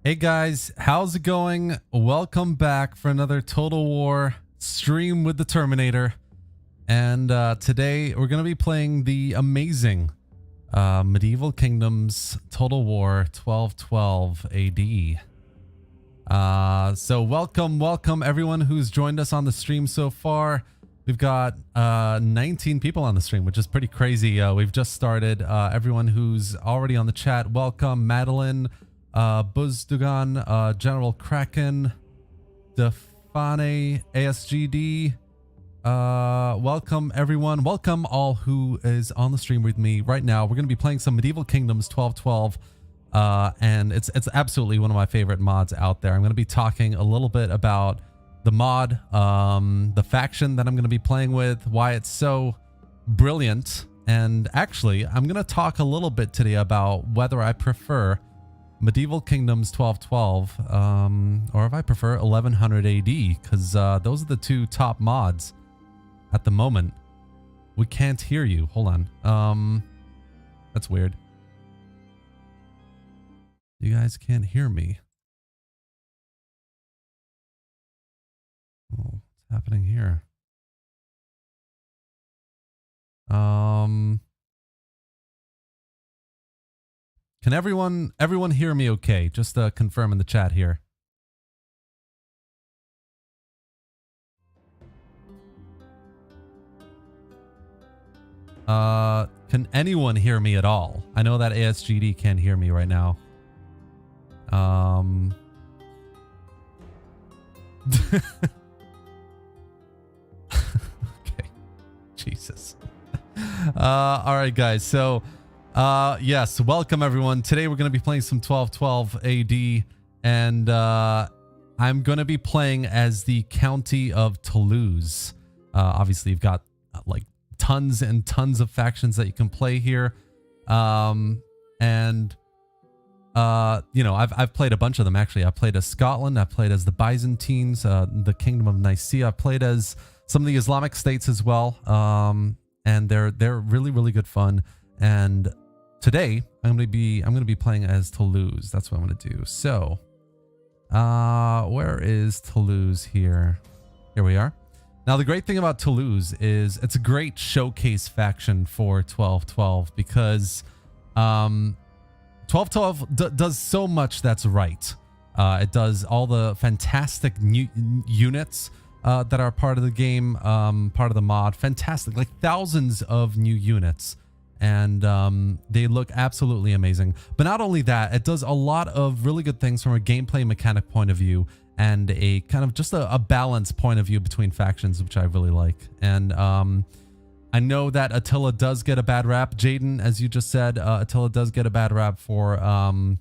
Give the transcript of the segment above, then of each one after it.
Hey guys, how's it going? Welcome back for another Total War stream with the Terminator. And today we're going to be playing the amazing Medieval Kingdoms Total War 1212 AD. So welcome everyone who's joined us on the stream so far. We've got 19 people on the stream, which is pretty crazy. We've just started. Everyone who's already on the chat, welcome. Madeline, Buzdugan, General Kraken, Defane, ASGD. Welcome everyone. Welcome all who is on the stream with me right now. We're going to be playing some Medieval Kingdoms 1212. And it's absolutely one of my favorite mods out there. I'm going to be talking a little bit about the mod, the faction that I'm going to be playing with, why it's so brilliant. And actually, I'm going to talk a little bit today about whether I prefer Medieval Kingdoms 1212 or if I prefer 1100 AD, because those are the two top mods at the moment. We can't hear you. Hold on. That's weird. You guys can't hear me. Oh, what's happening here? Can everyone hear me okay? Just confirm in the chat here. Can anyone hear me at all? I know that ASGD can't hear me right now. Okay. Jesus. All right, guys. So, yes, welcome everyone. Today we're going to be playing some 1212 AD, and I'm going to be playing as the County of Toulouse. Obviously, you've got like tons and tons of factions that you can play here, and you know, I've played a bunch of them actually. I played as Scotland. I played as the Byzantines, the Kingdom of Nicaea. I played as some of the Islamic states as well, and they're really good fun. And today I'm gonna be playing as Toulouse. That's what I'm gonna do. So, where is Toulouse here? Here we are. Now the great thing about Toulouse is it's a great showcase faction for 1212 because 1212 does so much that's right. It does all the fantastic new units that are part of the game, part of the mod. Fantastic, like thousands of new units. And they look absolutely amazing. But not only that, it does a lot of really good things from a gameplay mechanic point of view and a kind of just a balanced point of view between factions, which I really like. And I know that Attila does get a bad rap. Jaden, as you just said, Attila does get a bad rap for the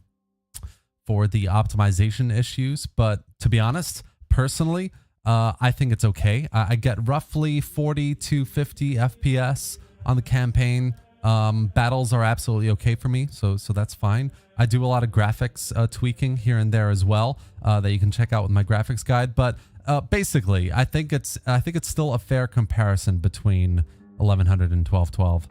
optimization issues. But to be honest, personally, I think it's okay. I get roughly 40 to 50 FPS on the campaign. Battles are absolutely okay for me, so that's fine. I do a lot of graphics tweaking here and there as well that you can check out with my graphics guide. But basically, I think it's still a fair comparison between 1100 and 1212.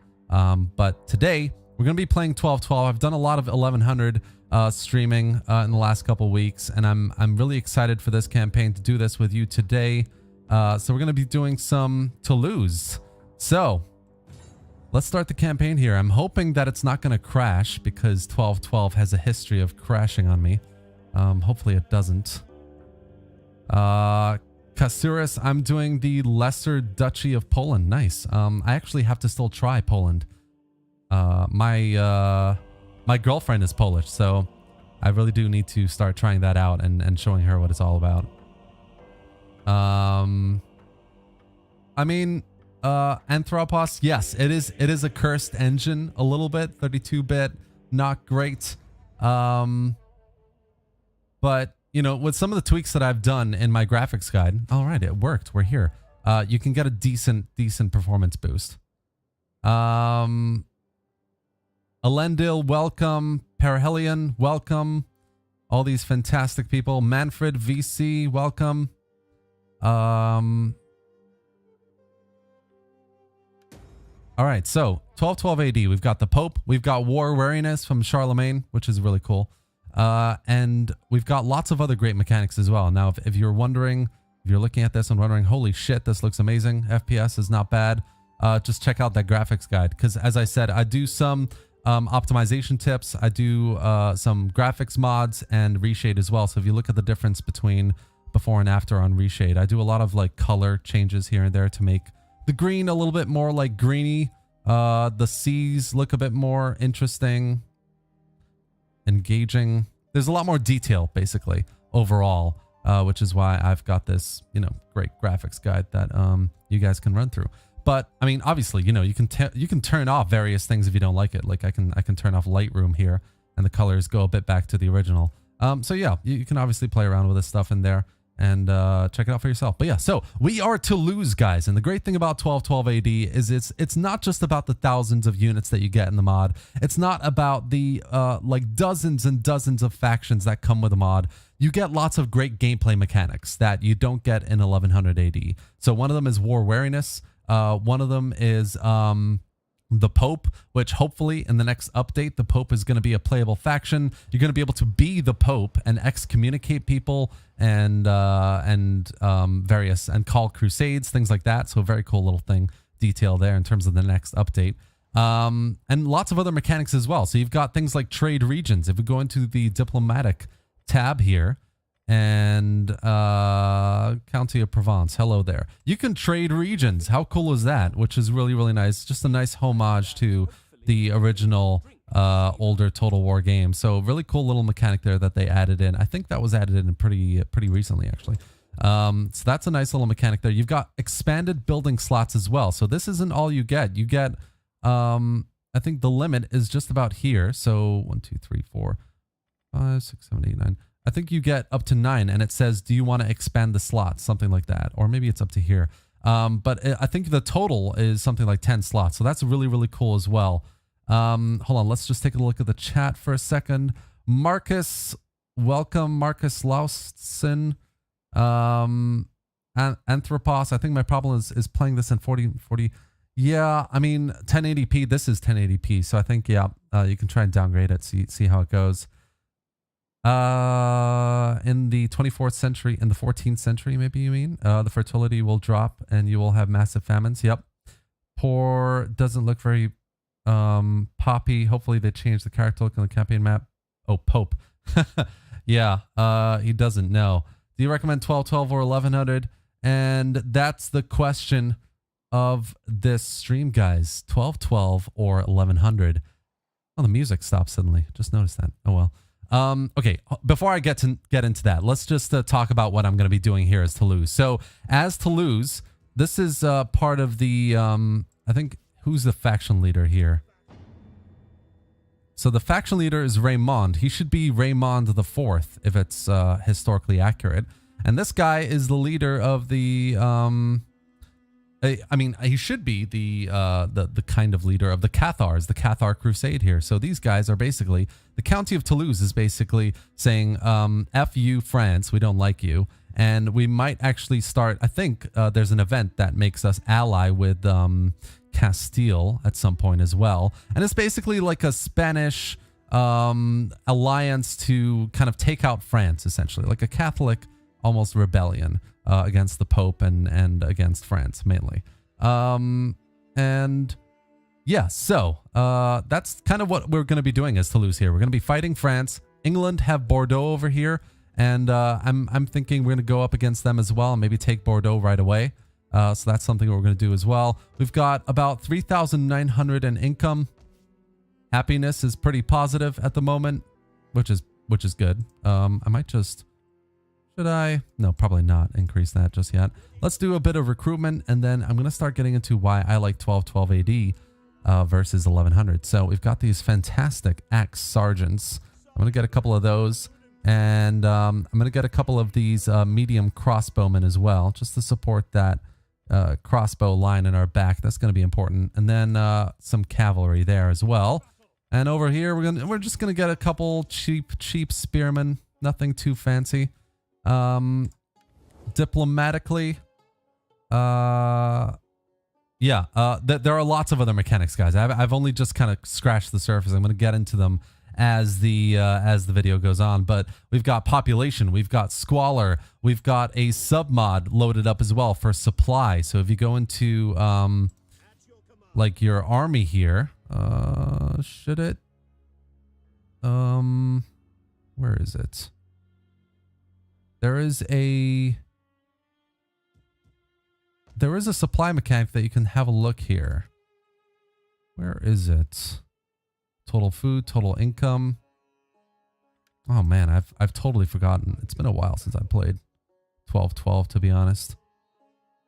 But today we're going to be playing 1212. I've done a lot of 1100 streaming in the last couple weeks, and I'm really excited for this campaign to do this with you today. So we're going to be doing some Toulouse. So let's start the campaign here. I'm hoping that it's not going to crash because 1212 has a history of crashing on me. Hopefully it doesn't. Kasuris, I'm doing the Lesser Duchy of Poland. Nice. I actually have to still try Poland. My girlfriend is Polish, so I really do need to start trying that out and showing her what it's all about. I mean, Anthropos, yes, it is a cursed engine a little bit. 32-bit, not great. But you know, with some of the tweaks that I've done in my graphics guide, all right, it worked. We're here. You can get a decent performance boost. Elendil, welcome. Perihelion, welcome. All these fantastic people. Manfred VC, welcome. All right, so 1212 AD, we've got the Pope, we've got war wariness from Charlemagne, which is really cool. And we've got lots of other great mechanics as well. Now, if you're wondering, if you're looking at this and wondering, holy shit, this looks amazing, FPS is not bad, just check out that graphics guide. Because as I said, I do some optimization tips. I do some graphics mods and reshade as well. So if you look at the difference between before and after on reshade, I do a lot of like color changes here and there to make the green a little bit more like greeny. The seas look a bit more interesting, engaging. There's a lot more detail basically overall, which is why I've got this, you know, great graphics guide that you guys can run through. But I mean, obviously, you know, you can turn off various things if you don't like it. Like I can turn off Lightroom here and the colors go a bit back to the original. So yeah, you can obviously play around with this stuff in there and check it out for yourself. But yeah, so we are Toulouse, guys. And the great thing about 1212 AD is it's not just about the thousands of units that you get in the mod. It's not about the like dozens and dozens of factions that come with a mod. You get lots of great gameplay mechanics that you don't get in 1100 AD. So one of them is war wariness. One of them is the Pope, which hopefully in the next update, the Pope is going to be a playable faction. You're going to be able to be the Pope and excommunicate people and various and call crusades, things like that. So a very cool little thing detail there in terms of the next update. And lots of other mechanics as well. So you've got things like trade regions. If we go into the diplomatic tab here, and County of Provence, hello there. You can trade regions. How cool is that? Which is really, really nice. Just a nice homage to the original older Total War game. So really cool little mechanic there that they added in. I think that was added in pretty recently, actually. So that's a nice little mechanic there. You've got expanded building slots as well. So this isn't all you get. You get, I think the limit is just about here. So 1, 2, 3, 4, 5, 6, 7, 8, 9. I think you get up to 9 and it says, do you want to expand the slots? Something like that. Or maybe it's up to here. But I think the total is something like 10 slots. So that's really, really cool as well. Hold on. Let's just take a look at the chat for a second. Marcus, welcome. Marcus Lausson. Anthropos. I think my problem is playing this in 40. Yeah, I mean, 1080p. This is 1080p. So I think, yeah, you can try and downgrade it. See how it goes. In the 24th century, in the 14th century, maybe you mean, the fertility will drop and you will have massive famines. Yep. Poor doesn't look very poppy. Hopefully they change the character look on the campaign map. Oh, Pope. Yeah, he doesn't know. Do you recommend 1212 or 1100? And that's the question of this stream, guys. 1212 or 1100. Oh, the music stopped suddenly. Just noticed that. Oh, well. Okay, before I get into that, let's just talk about what I'm going to be doing here as Toulouse. So as Toulouse, this is part of the, I think, who's the faction leader here? So the faction leader is Raymond. He should be Raymond the Fourth if it's historically accurate. And this guy is the leader of the, I mean, he should be the kind of leader of the Cathars, the Cathar Crusade here. So these guys are basically, the County of Toulouse is basically saying, F you, France, we don't like you. And we might actually start, I think there's an event that makes us ally with Castile at some point as well. And it's basically like a Spanish alliance to kind of take out France, essentially, like a Catholic almost rebellion against the Pope and against France mainly. And yeah, so that's kind of what we're going to be doing as Toulouse here. We're going to be fighting France. England have Bordeaux over here, and I'm thinking we're going to go up against them as well and maybe take Bordeaux right away. So that's something we're going to do as well. We've got about 3,900 in income. Happiness is pretty positive at the moment, which is good. I might just... Should I? No, probably not increase that just yet. Let's do a bit of recruitment, and then I'm going to start getting into why I like 1212 AD versus 1100. So we've got these fantastic axe sergeants. I'm going to get a couple of those, and I'm going to get a couple of these medium crossbowmen as well, just to support that crossbow line in our back. That's going to be important. And then some cavalry there as well. And over here, we're just going to get a couple cheap spearmen. Nothing too fancy. Diplomatically, there are lots of other mechanics, guys. I've only just kind of scratched the surface. I'm going to get into them as the video goes on. But we've got population, we've got squalor, we've got a submod loaded up as well for supply. So if you go into like your army here, should it where is it? There is a supply mechanic that you can have a look here. Where is it? Total food, total income. Oh man, I've totally forgotten. It's been a while since I played 12-12, to be honest.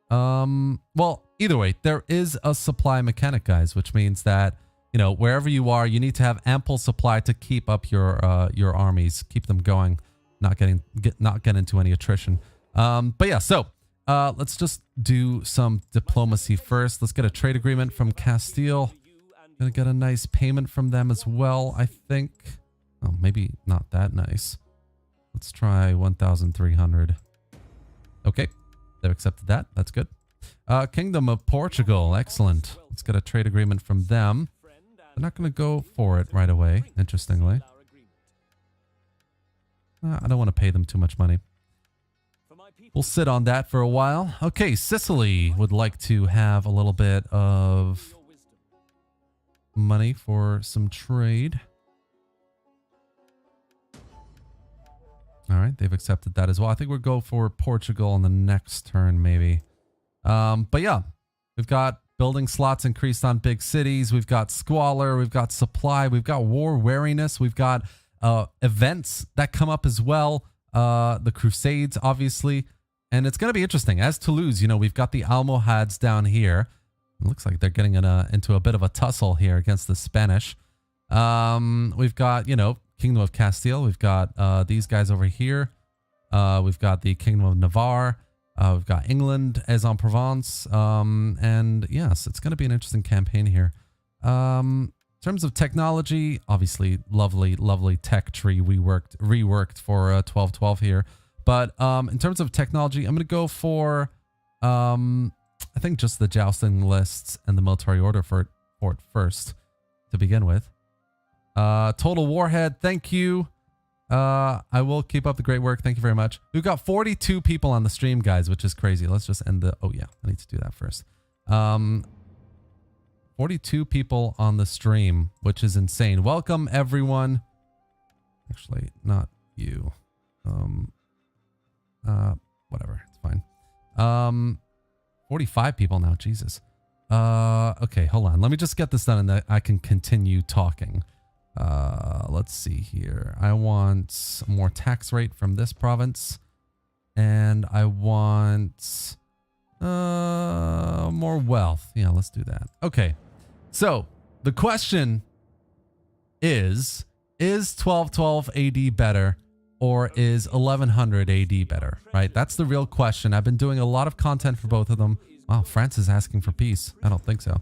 Well, either way, there is a supply mechanic, guys, which means that, you know, wherever you are, you need to have ample supply to keep up your armies, keep them going, not get into any attrition. But yeah, so let's just do some diplomacy first. Let's get a trade agreement from Castile. Gonna get a nice payment from them as well, I think. Oh, maybe not that nice. Let's try 1,300. Okay, they've accepted that. That's good. Kingdom of Portugal, excellent. Let's get a trade agreement from them. They're not gonna go for it right away, interestingly. I don't want to pay them too much money. We'll sit on that for a while. Okay, Sicily would like to have a little bit of money for some trade. All right, they've accepted that as well. I think we'll go for Portugal on the next turn, maybe. But yeah, we've got building slots increased on big cities. We've got squalor. We've got supply. We've got war wariness. We've got events that come up as well. The Crusades, obviously. And it's going to be interesting. As Toulouse, you know, we've got the Almohads down here. It looks like they're getting into a bit of a tussle here against the Spanish. We've got, you know, Kingdom of Castile. We've got these guys over here. We've got the Kingdom of Navarre. We've got England, Aix-en-Provence. And yes, it's going to be an interesting campaign here. In terms of technology, obviously, lovely tech tree reworked for 12-12 here. But in terms of technology, I'm going to go for, I think, just the jousting lists and the military order for it first to begin with. Total Warhead, thank you. I will keep up the great work. Thank you very much. We've got 42 people on the stream, guys, which is crazy. Let's just end the... Oh, yeah. I need to do that first. 42 people on the stream, which is insane. Welcome, everyone. Actually, not you. Whatever. It's fine. 45 people now. Jesus. Okay, hold on. Let me just get this done and then I can continue talking. Let's see here. I want more tax rate from this province. And I want more wealth. Yeah, let's do that. Okay. So, the question is 1212 AD better or is 1100 AD better, right? That's the real question. I've been doing a lot of content for both of them. Wow, France is asking for peace. I don't think so.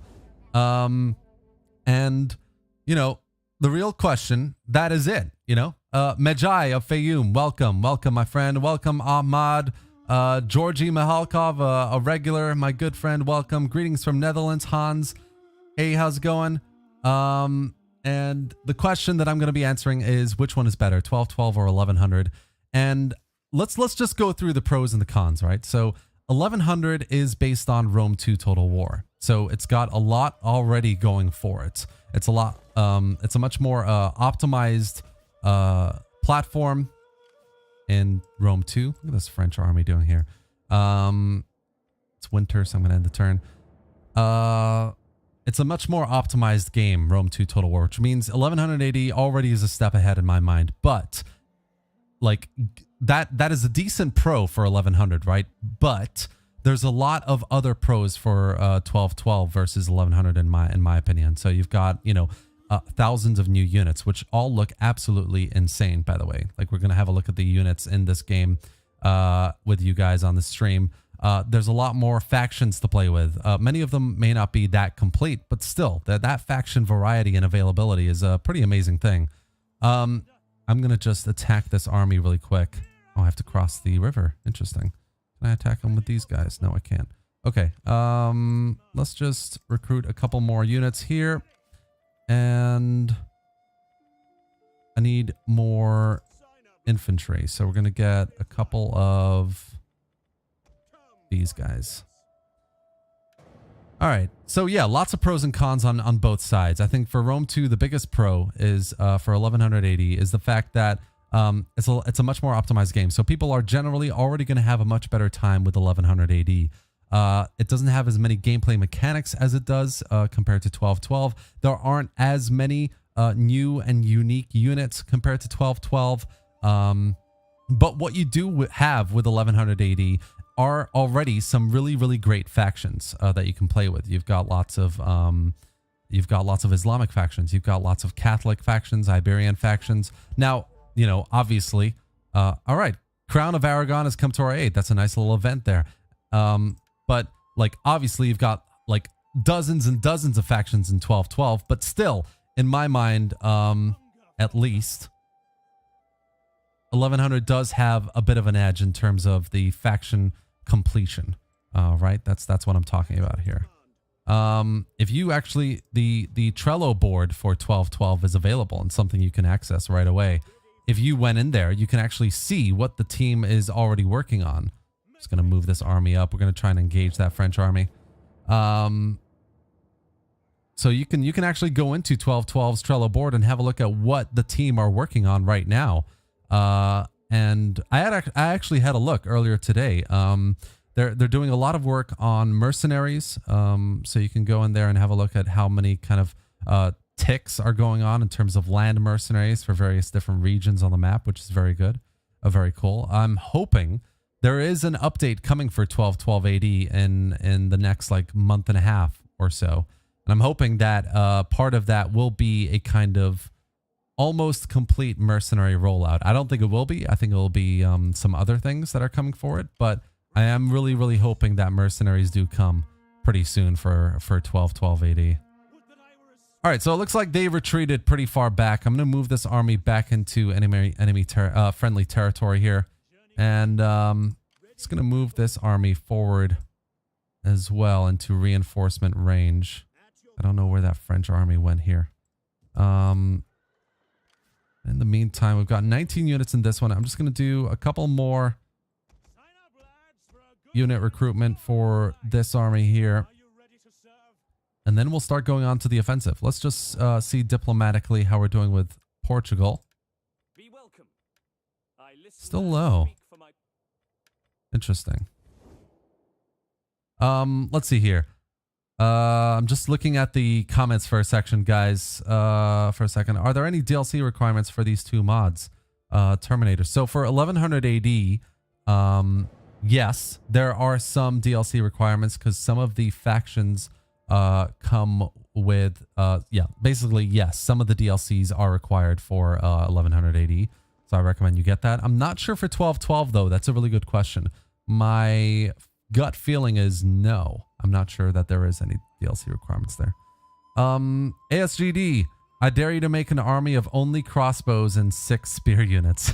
And, you know, the real question, that is it, you know? Medjai of Fayoum, welcome. Welcome, my friend. Welcome, Ahmad. Georgi Mihalkov, a regular, my good friend, welcome. Greetings from Netherlands, Hans. Hey, how's it going? And the question that I'm going to be answering is which one is better, 1212 or 1100? And let's just go through the pros and the cons, right? So 1100 is based on Rome 2 Total War. So it's got a lot already going for it. It's a lot, it's a much more optimized platform in Rome 2. Look at this French army doing here. It's winter, so I'm going to end the turn. It's a much more optimized game, Rome 2 Total War, which means 1180 already is a step ahead in my mind. But like that is a decent pro for 1100, right? But there's a lot of other pros for 1212 versus 1100 in my opinion. So you've got, you know, thousands of new units, which all look absolutely insane, by the way. Like, we're going to have a look at the units in this game with you guys on the stream. There's a lot more factions to play with. Many of them may not be that complete, but still, that faction variety and availability is a pretty amazing thing. I'm going to just attack this army really quick. Oh, I have to cross the river. Interesting. Can I attack them with these guys? No, I can't. Okay. Let's just recruit a couple more units here. And I need more infantry. So we're going to get a couple of these guys. All right. So yeah, lots of pros and cons on both sides. I think for Rome 2, the biggest pro is for 1180 is the fact that it's a much more optimized game. So people are generally already going to have a much better time with 1180. It doesn't have as many gameplay mechanics as it does compared to 1212. There aren't as many new and unique units compared to 1212. But what you do have with 1180 are already some really, really great factions that you can play with. You've got lots of Islamic factions. You've got lots of Catholic factions, Iberian factions. Now, you know, obviously, all right, Crown of Aragon has come to our aid. That's a nice little event there. But like, obviously, you've got like dozens and dozens of factions in 1212. But still, in my mind, at least, 1100 does have a bit of an edge in terms of the faction completion, right? That's what I'm talking about here. If you actually, the Trello board for 1212 is available and something you can access right away. If you went in there, you can actually see what the team is already working on. Just going to move this army up. We're going to try and engage that French army. So you can actually go into 1212's Trello board and have a look at what the team are working on right now. And I actually had a look earlier today. They're doing a lot of work on mercenaries. So you can go in there and have a look at how many kind of ticks are going on in terms of land mercenaries for various different regions on the map, which is very good, very cool. I'm hoping there is an update coming for 1212 AD in the next like month and a half or so, and I'm hoping that part of that will be a kind of almost complete mercenary rollout. I don't think it will be. I think it will be some other things that are coming for it, but I am really, really hoping that mercenaries do come pretty soon for 1212 AD. All right, so it looks like they retreated pretty far back. I'm going to move this army back into friendly territory here, and just going to move this army forward as well into reinforcement range. I don't know where that French army went here. In the meantime, we've got 19 units in this one. I'm just going to do a couple more unit recruitment for this army here. And then we'll start going on to the offensive. Let's just see diplomatically how we're doing with Portugal. Still low. Interesting. Let's see here. I'm just looking at the comments for a section, guys. For a second, are there any DLC requirements for these two mods? Terminator. So for 1100 AD, yes, there are some DLC requirements because some of the factions come with basically yes, some of the DLCs are required for 1100 AD, so I recommend you get that. I'm not sure for 1212 though. That's a really good question. My gut feeling is no. I'm not sure that there is any DLC requirements there. ASGD, I dare you to make an army of only crossbows and 6 spear units.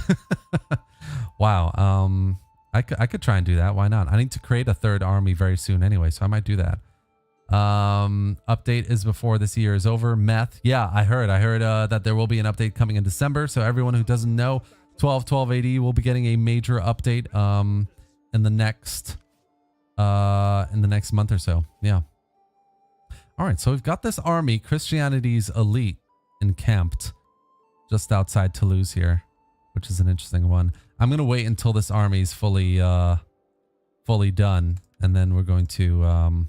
Wow. I could try and do that. Why not? I need to create a third army very soon anyway, so I might do that. Update is before this year is over. Meth. Yeah, I heard that there will be an update coming in December. So everyone who doesn't know, 1212 AD will be getting a major update in the next month or so. Yeah. All right, so we've got this army, Christianity's elite, encamped just outside Toulouse here, which is an interesting one. I'm gonna wait until this army is fully done, and then we're going to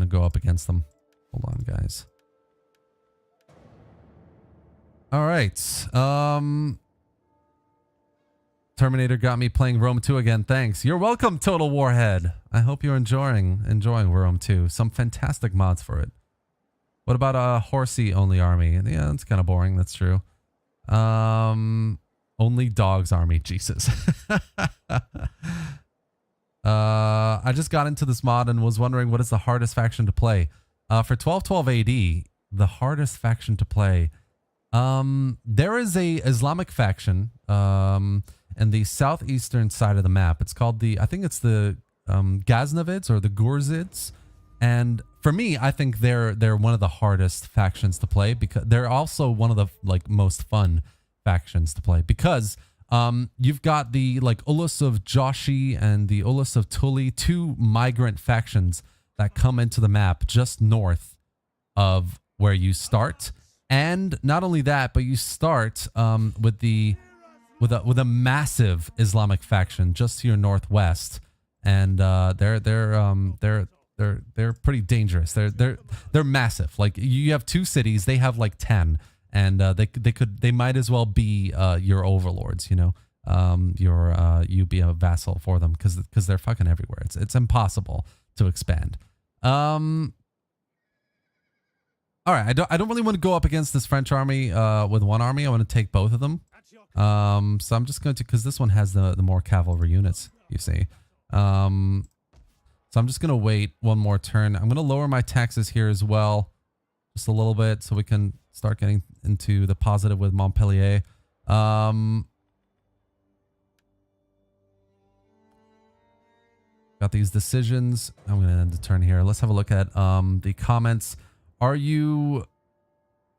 go up against them. Hold on, guys. All right. Terminator got me playing Rome 2 again. Thanks. You're welcome, Total Warhead. I hope you're enjoying Rome 2. Some fantastic mods for it. What about a horsey only army? Yeah, it's kind of boring. That's true. Only dogs army. Jesus. I just got into this mod and was wondering what is the hardest faction to play. For 1212 AD, the hardest faction to play. There is a Islamic faction in the southeastern side of the map. It's called I think it's the Ghaznavids or the Ghurzids. And for me, I think they're one of the hardest factions to play, because they're also one of the like most fun factions to play, because you've got the like Ulus of Joshi and the Ulus of Tuli, two migrant factions that come into the map just north of where you start. And not only that, but you start with a massive Islamic faction just to your northwest, and they're pretty dangerous. They're massive. Like, you have two cities, they have like 10, and they might as well be your overlords. You know, you be a vassal for them, because they're fucking everywhere. It's impossible to expand. All right, I don't really want to go up against this French army with one army. I want to take both of them. So I'm just going to, because this one has the more cavalry units, you see. So I'm just going to wait one more turn. I'm going to lower my taxes here as well, just a little bit, so we can start getting into the positive with Montpellier. Got these decisions. I'm going to end the turn here. Let's have a look at the comments. Are you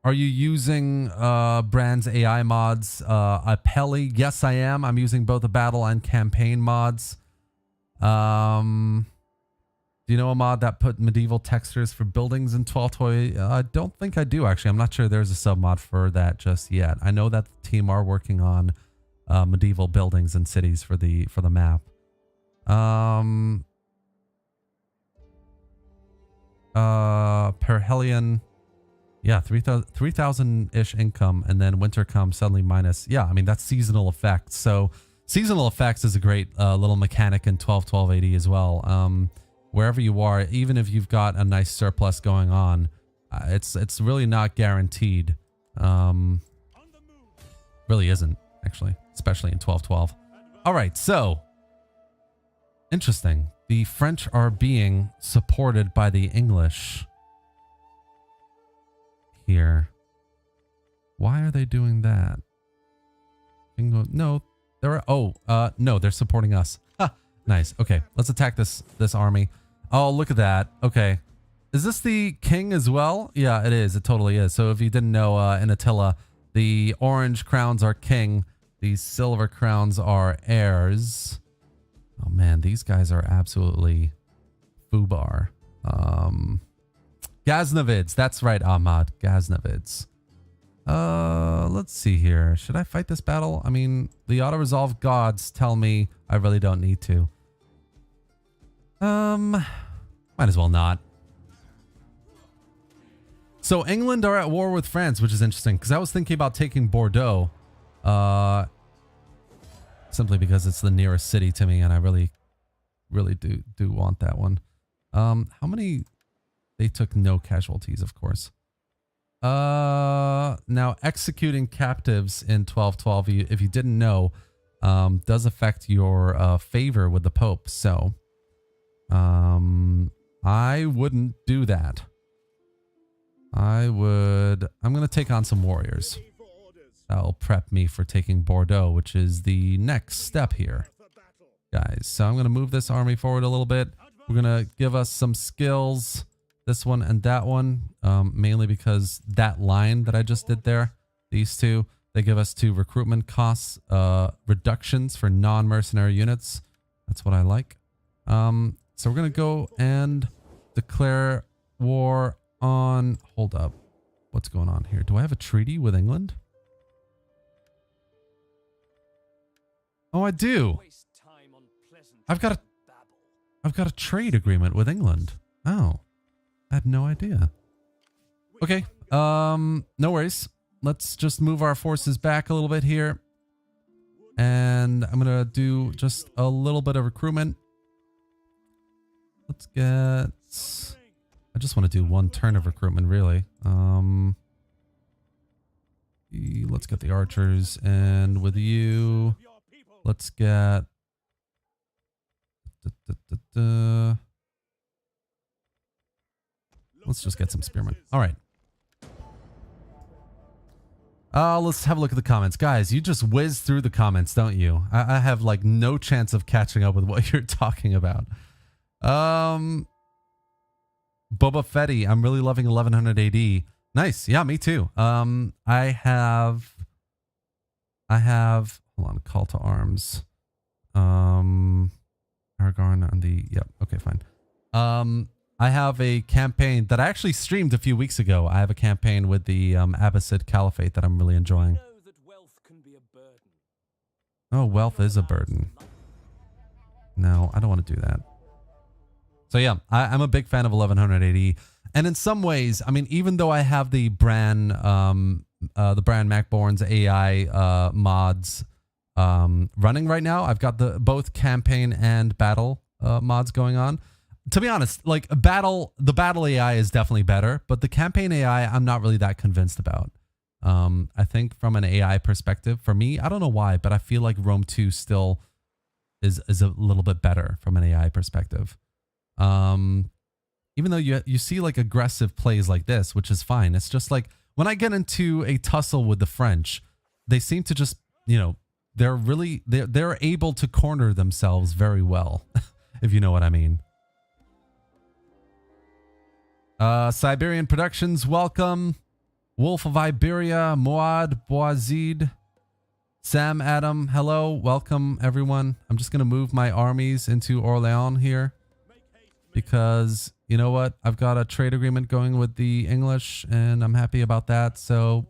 using Brand's AI mods? Apelli? Yes, I am. I'm using both the battle and campaign mods. Do you know a mod that put medieval textures for buildings in 12 I don't think I do, actually. I'm not sure there's a sub mod for that just yet. I know that the team are working on medieval buildings and cities for the map. Perhelion, yeah, 3,000-ish income, and then winter comes suddenly minus. Yeah, I mean, that's seasonal effects. So seasonal effects is a great little mechanic in 12-12-80 as well. Wherever you are, even if you've got a nice surplus going on, it's really not guaranteed. Really isn't, actually, especially in 12-12. All right, so interesting. The French are being supported by the English here. Why are they doing that? No, no, they're supporting us. Ha, nice. Okay, let's attack this army. Oh, look at that. Okay. Is this the king as well? Yeah, it is. It totally is. So if you didn't know, in Attila, the orange crowns are king. The silver crowns are heirs. Oh man, these guys are absolutely foobar. Ghaznavids. That's right, Ahmad. Ghaznavids. Let's see here. Should I fight this battle? I mean, the auto-resolve gods tell me I really don't need to. Might as well not. So England are at war with France, which is interesting, because I was thinking about taking Bordeaux, simply because it's the nearest city to me, and I really do want that one. How many? They took no casualties, of course. Now executing captives in 12-12, if you didn't know, does affect your favor with the Pope. So, I wouldn't do that. I'm going to take on some warriors. That'll prep me for taking Bordeaux, which is the next step here, guys. So I'm going to move this army forward a little bit. We're going to give us some skills, this one and that one, mainly because that line that I just did there, these two, they give us 2 recruitment costs reductions for non-mercenary units. That's what I like. So we're going to go and declare war on... Hold up. What's going on here? Do I have a treaty with England? Oh, I do. I've got a trade agreement with England. Oh, I had no idea. Okay. No worries. Let's just move our forces back a little bit here. And I'm going to do just a little bit of recruitment. Let's get... I just want to do 1 turn of recruitment, really. Let's get the archers, and with you, let's get... Let's just get some spearmen. All right. Let's have a look at the comments. Guys, you just whiz through the comments, don't you? I have, like, no chance of catching up with what you're talking about. Boba Fetty, I'm really loving 1100 AD. Nice. Yeah, me too. I have, hold on, call to arms. Aragorn on the, yep. Okay, fine. I have a campaign that I actually streamed a few weeks ago. I have a campaign with the Abbasid Caliphate that I'm really enjoying. Oh, wealth is a burden. No, I don't want to do that. So yeah, I'm a big fan of 1180, and in some ways, I mean, even though I have the Bran Macborn's AI mods running right now, I've got both campaign and battle mods going on. To be honest, like the battle AI is definitely better, but the campaign AI, I'm not really that convinced about. I think from an AI perspective, for me, I don't know why, but I feel like Rome 2 still is a little bit better from an AI perspective. Even though you see like aggressive plays like this, which is fine. It's just like when I get into a tussle with the French, they seem to just, you know, they're able to corner themselves very well, if you know what I mean. Siberian Productions, welcome. Wolf of Iberia, Moad, Boazid, Sam, Adam, hello, welcome everyone. I'm just gonna move my armies into Orléans here because you know what? I've got a trade agreement going with the English and I'm happy about that. So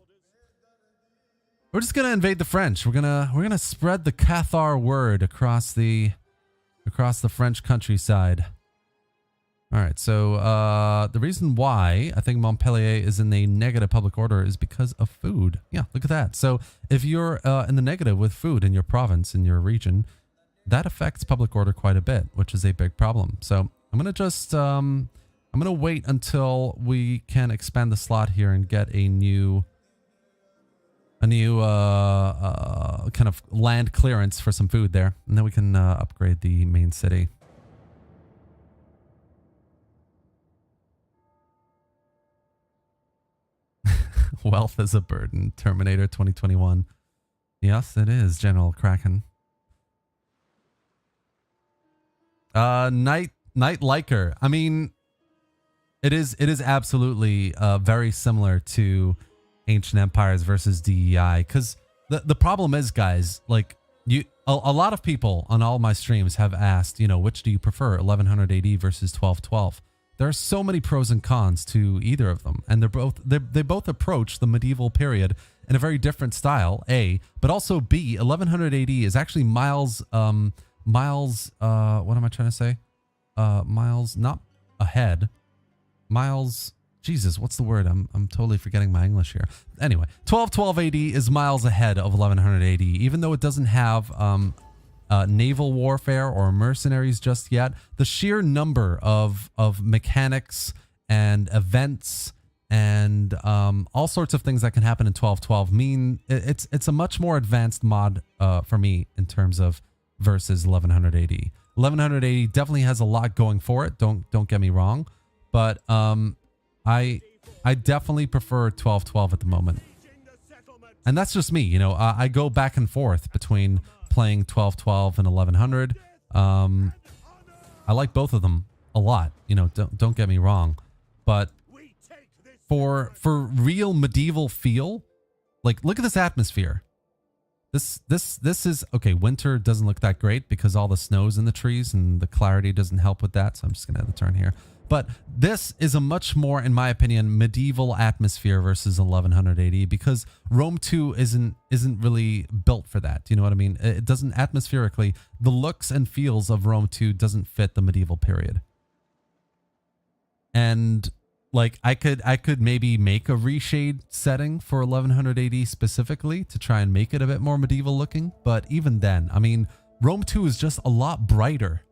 we're just gonna invade the French. We're gonna spread the Cathar word across the French countryside. All right, so the reason why I think Montpellier is in a negative public order is because of food. Yeah, look at that. So if you're in the negative with food in your province, in your region, that affects public order quite a bit, which is a big problem. So I'm going to just, I'm going to wait until we can expand the slot here and get a new kind of land clearance for some food there. And then we can upgrade the main city. Wealth is a burden. Terminator 2021. Yes, it is, General Kraken. Night Liker. I mean, it is absolutely very similar to Ancient Empires versus DEI. Because the problem is, guys, like a lot of people on all my streams have asked, you know, which do you prefer, 1100 AD versus 1212? There are so many pros and cons to either of them, and they both approach the medieval period in a very different style. A, but also B, 1100 AD is actually miles. What am I trying to say? Miles not ahead. Miles. Jesus, what's the word? I'm totally forgetting my English here. Anyway, 1212 AD is miles ahead of 1100 AD, even though it doesn't have naval warfare or mercenaries just yet. The sheer number of mechanics and events and all sorts of things that can happen in 1212 mean it's a much more advanced mod for me in terms of versus 1100 AD. 1100 AD definitely has a lot going for it. Don't get me wrong, but I definitely prefer 1212 at the moment, and that's just me. You know, I go back and forth between playing 1212 and 1100. I like both of them a lot, you know, don't get me wrong, but for real medieval feel, like look at this atmosphere. This is okay. Winter doesn't look that great because all the snow's in the trees and the clarity doesn't help with that, so I'm just gonna have the turn here. But this is a much more, in my opinion, medieval atmosphere versus 1100 AD because Rome 2 isn't really built for that. You know what I mean? It doesn't atmospherically, the looks and feels of Rome 2 doesn't fit the medieval period. And like I could maybe make a reshade setting for 1100 AD specifically to try and make it a bit more medieval looking. But even then, I mean, Rome 2 is just a lot brighter.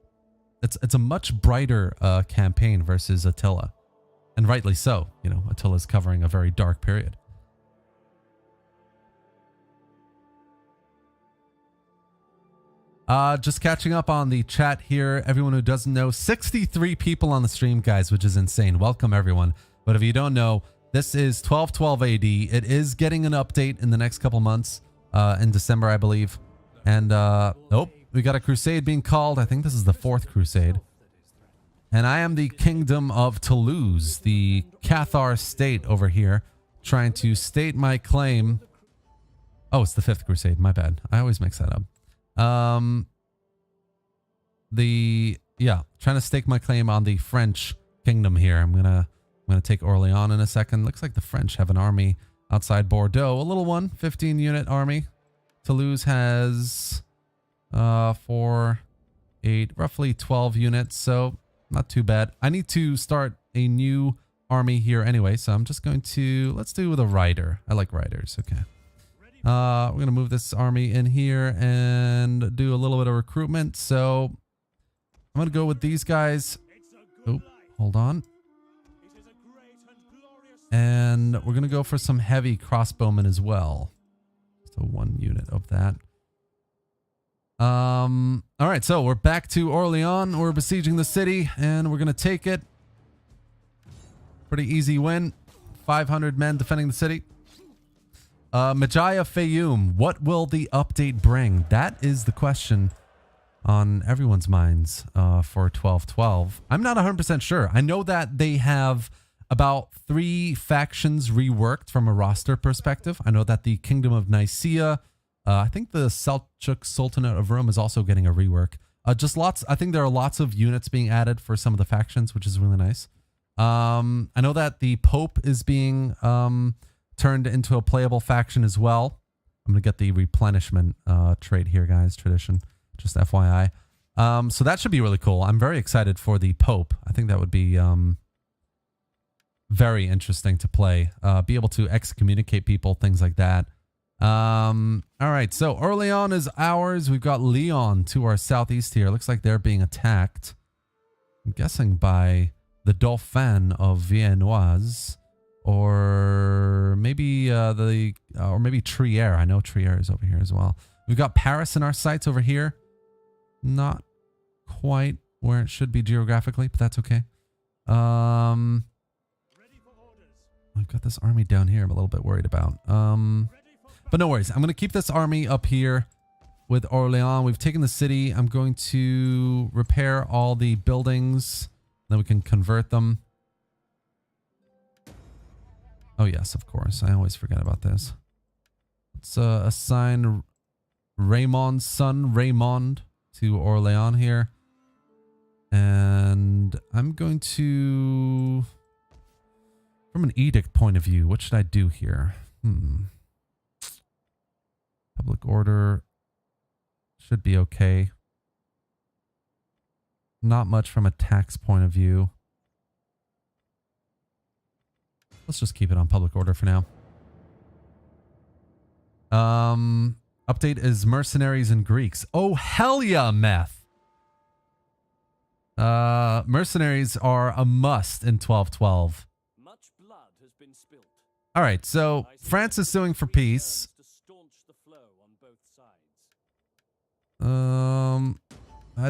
It's a much brighter campaign versus Attila, and rightly so. You know, Attila's covering a very dark period. Just catching up on the chat here. Everyone who doesn't know, 63 people on the stream, guys, which is insane. Welcome everyone. But if you don't know, this is 1212 AD. It is getting an update in the next couple months, in December, I believe. And nope. We got a crusade being called. I think this is the 4th crusade. And I am the Kingdom of Toulouse, the Cathar state over here, trying to state my claim. Oh, it's the 5th Crusade. My bad. I always mix that up. Trying to stake my claim on the French kingdom here. I'm gonna take Orléans in a second. Looks like the French have an army outside Bordeaux, a little one, 15-unit army. Toulouse has 4, 8, roughly 12 units, so not too bad. I need to start a new army here anyway, so I'm just going to, let's do with a rider. I like riders. Okay. We're going to move this army in here and do a little bit of recruitment. So I'm going to go with these guys. Oh, hold on. And we're going to go for some heavy crossbowmen as well. So 1 unit of that. All right, so we're back to Orléans. We're besieging the city and we're going to take it. Pretty easy win. 500 men defending the city. Majaya Fayoum, what will the update bring? That is the question on everyone's minds for 12.12. I'm not 100% sure. I know that they have about 3 factions reworked from a roster perspective. I know that the Kingdom of Nicaea, I think the Seljuk Sultanate of Rome is also getting a rework. Just lots. I think there are lots of units being added for some of the factions, which is really nice. I know that the Pope is being turned into a playable faction as well. I'm going to get the replenishment trait here, guys. Tradition, just FYI. So that should be really cool. I'm very excited for the Pope. I think that would be very interesting to play. Be able to excommunicate people, things like that. All right, so Orléans is ours. We've got Lyon to our southeast here. Looks like they're being attacked. I'm guessing by the Dauphin of Viennoise, or maybe maybe Trier. I know Trier is over here as well. We've got Paris in our sights over here. Not quite where it should be geographically, but that's okay. I've got this army down here I'm a little bit worried about. But no worries. I'm going to keep this army up here with Orléans. We've taken the city. I'm going to repair all the buildings. Then we can convert them. Oh, yes, of course. I always forget about this. Let's assign Raymond's son, Raymond, to Orléans here. And I'm going to... From an edict point of view, what should I do here? Public order should be okay. Not much from a tax point of view. Let's just keep it on public order for now. Update is mercenaries and Greeks. Oh, hell yeah, meth. Mercenaries are a must in 12.12. All right, so France is suing for peace. I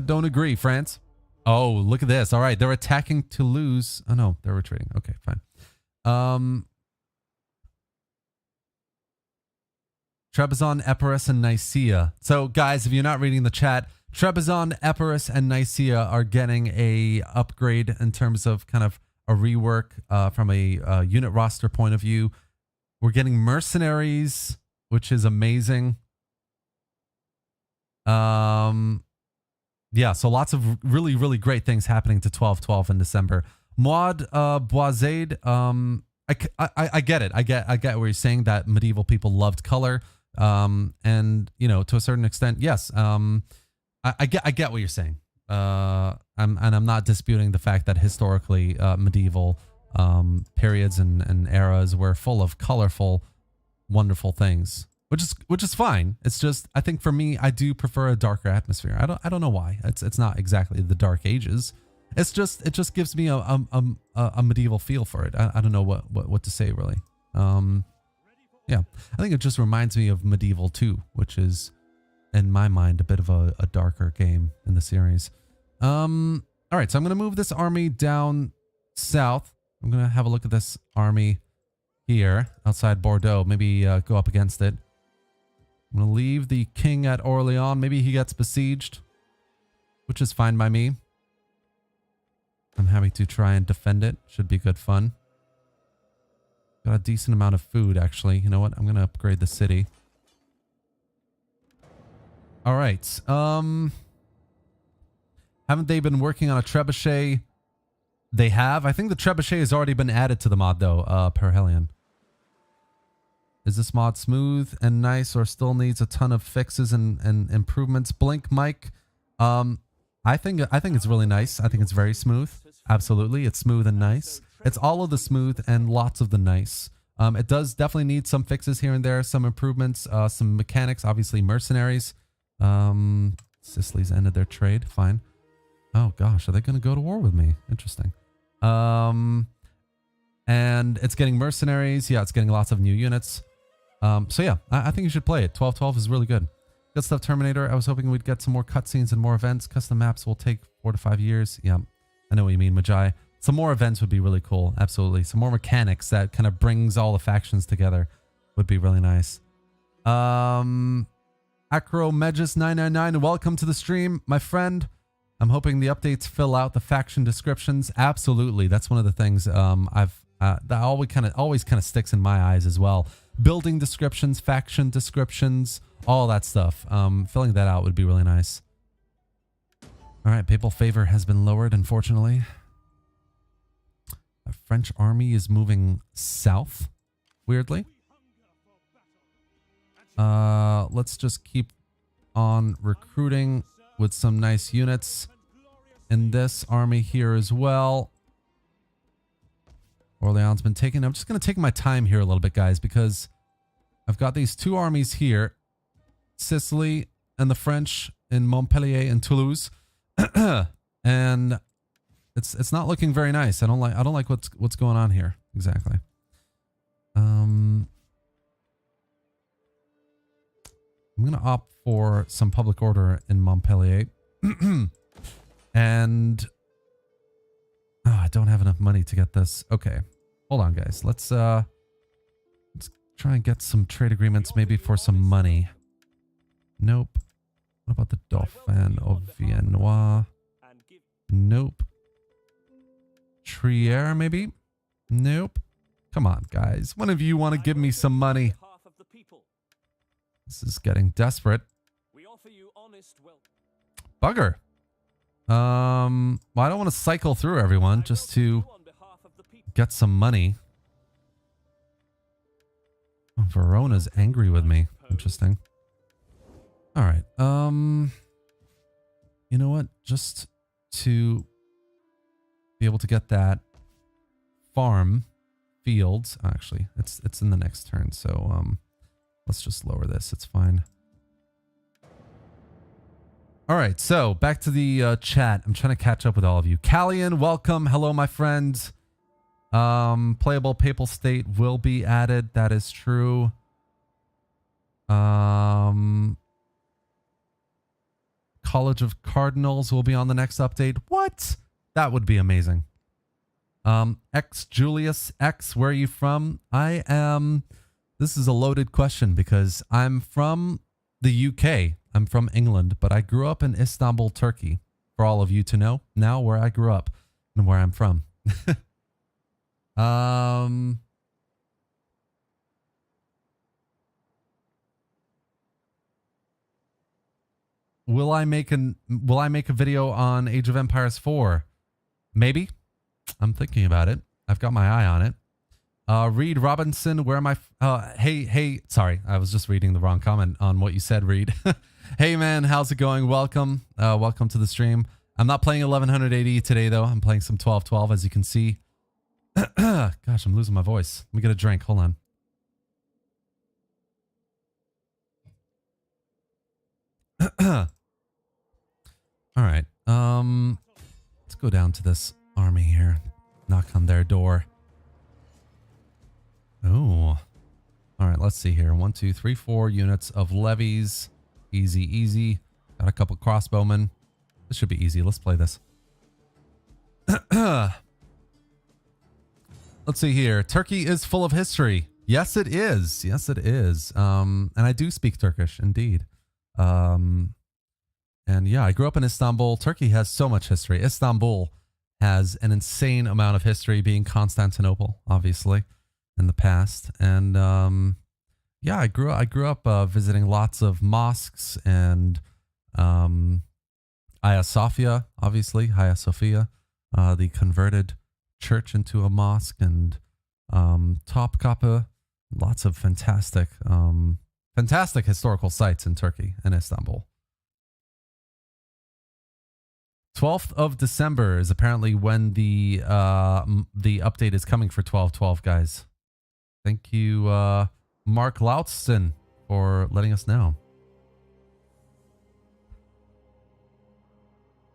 don't agree, France. Oh, look at this. All right, they're attacking Toulouse. Oh, no, they're retreating. Okay, fine. Trebizond, Epirus, and Nicaea. So, guys, if you're not reading the chat, Trebizond, Epirus, and Nicaea are getting a upgrade in terms of kind of a rework from a unit roster point of view. We're getting mercenaries, which is amazing. Yeah, so lots of really, really great things happening to 12.12 in December. Maud Boisade, I get it. I get where you're saying that medieval people loved color. And, you know, to a certain extent, yes. I get what you're saying. I'm not disputing the fact that historically medieval periods and eras were full of colorful, wonderful things, which is fine. It's just, I think for me, I do prefer a darker atmosphere. I don't know why. It's not exactly the Dark Ages. It's just, it just gives me a medieval feel for it. I don't know what to say really. Yeah, I think it just reminds me of Medieval 2, which is in my mind a bit of a darker game in the series. All right, so I'm going to move this army down south. I'm going to have a look at this army here outside Bordeaux. Maybe go up against it. I'm going to leave the king at Orléans. Maybe he gets besieged, which is fine by me. I'm happy to try and defend it. Should be good fun. Got a decent amount of food, actually. You know what? I'm going to upgrade the city. All right. Haven't they been working on a trebuchet? They have. I think the trebuchet has already been added to the mod, though, per Hellion. Is this mod smooth and nice or still needs a ton of fixes and improvements? Blink Mike. I think it's really nice. I think it's very smooth. Absolutely. It's smooth and nice. It's all of the smooth and lots of the nice. It does definitely need some fixes here and there, some improvements, some mechanics, obviously mercenaries. Sicily's ended their trade. Fine. Oh gosh, are they going to go to war with me? Interesting. And it's getting mercenaries. Yeah, it's getting lots of new units. So yeah, I think you should play it. 1212 is really good. Good stuff, Terminator. I was hoping we'd get some more cutscenes and more events. Custom maps will take 4 to 5 years. Yeah, I know what you mean, Majai. Some more events would be really cool. Absolutely. Some more mechanics that kind of brings all the factions together would be really nice. Acromegis999, welcome to the stream, my friend. I'm hoping the updates fill out the faction descriptions. Absolutely. That's one of the things that always kind of sticks in my eyes as well. Building descriptions, faction descriptions, all that stuff. Filling that out would be really nice. All right, papal favor has been lowered, unfortunately. The French army is moving south, weirdly. Let's just keep on recruiting with some nice units in this army here as well. Orleans been taken. I'm just going to take my time here a little bit, guys, because I've got these two armies here. Sicily and the French in Montpellier and Toulouse. And it's not looking very nice. I don't like what's going on here exactly. I'm going to opt for some public order in Montpellier. And I don't have enough money to get this. Okay. Hold on, guys. Let's try and get some trade agreements maybe for some money. Nope. What about the Dauphin of Viennois? Nope. Trier, maybe? Nope. Come on, guys. One of you want to give me some money? This is getting desperate. Bugger. Well, I don't want to cycle through everyone just to get some money. Oh, Verona's angry with me. Interesting. All right. You know what? Just to be able to get that farm fields. Actually, it's in the next turn. So let's just lower this. It's fine. All right. So back to the chat. I'm trying to catch up with all of you. Callian, welcome. Hello, my friend. Playable Papal State will be added. That is true. College of Cardinals will be on the next update. What? That would be amazing. X Julius X, where are you from? I am. This is a loaded question because I'm from the UK. I'm from England, but I grew up in Istanbul, Turkey. For all of you to know now where I grew up and where I'm from. Will I make a video on Age of Empires 4? Maybe. I'm thinking about it. I've got my eye on it. Reed Robinson, where am I? Hey, sorry. I was just reading the wrong comment on what you said, Reed. Hey, man, how's it going? Welcome. Welcome to the stream. I'm not playing 1180 today, though. I'm playing some 1212, as you can see. Gosh, I'm losing my voice. Let me get a drink. Hold on. All right. Let's go down to this army here. Knock on their door. Oh. All right, let's see here. 1, 2, 3, 4 units of levies. Easy, easy. Got a couple crossbowmen. This should be easy. Let's play this. Let's see here. Turkey is full of history. Yes, it is. Yes, it is. And I do speak Turkish, indeed. And yeah, I grew up in Istanbul. Turkey has so much history. Istanbul has an insane amount of history, being Constantinople, obviously, in the past. And yeah, I grew up visiting lots of mosques and Hagia Sophia, obviously, Hagia Sophia, the converted church into a mosque, and Topkapi, lots of fantastic historical sites in Turkey and Istanbul. 12th of December is apparently when the update is coming for 12.12, guys. Thank you, Mark Loudston, for letting us know.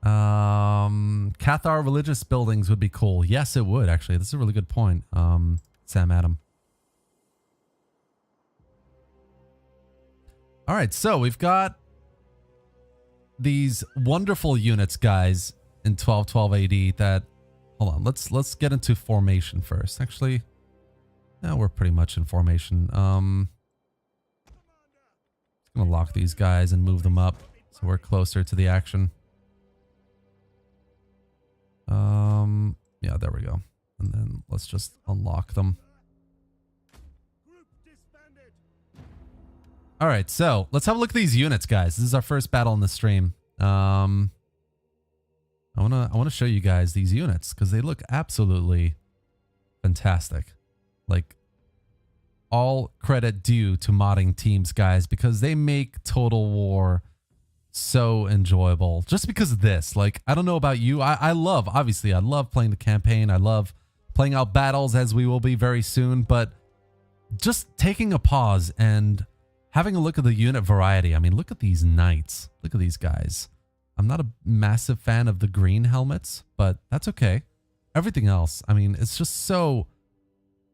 Cathar religious buildings would be cool. Yes, it would, actually. This is a really good point, Sam Adam. All right, so we've got these wonderful units, guys, in 1212 AD that... Hold on, let's get into formation first. Actually, yeah, we're pretty much in formation. I'm gonna lock these guys and move them up so we're closer to the action. Yeah, there we go. And then let's just unlock them. All right, so let's have a look at these units, guys. This is our first battle in the stream. I wanna show you guys these units because they look absolutely fantastic. Like, all credit due to modding teams, guys, because they make Total War so enjoyable. Just because of this, like, I don't know about you. I love playing the campaign. I love playing out battles, as we will be very soon, but just taking a pause and having a look at the unit variety. I mean, look at these knights. Look at these guys. I'm not a massive fan of the green helmets, but that's okay. Everything else, I mean, it's just so...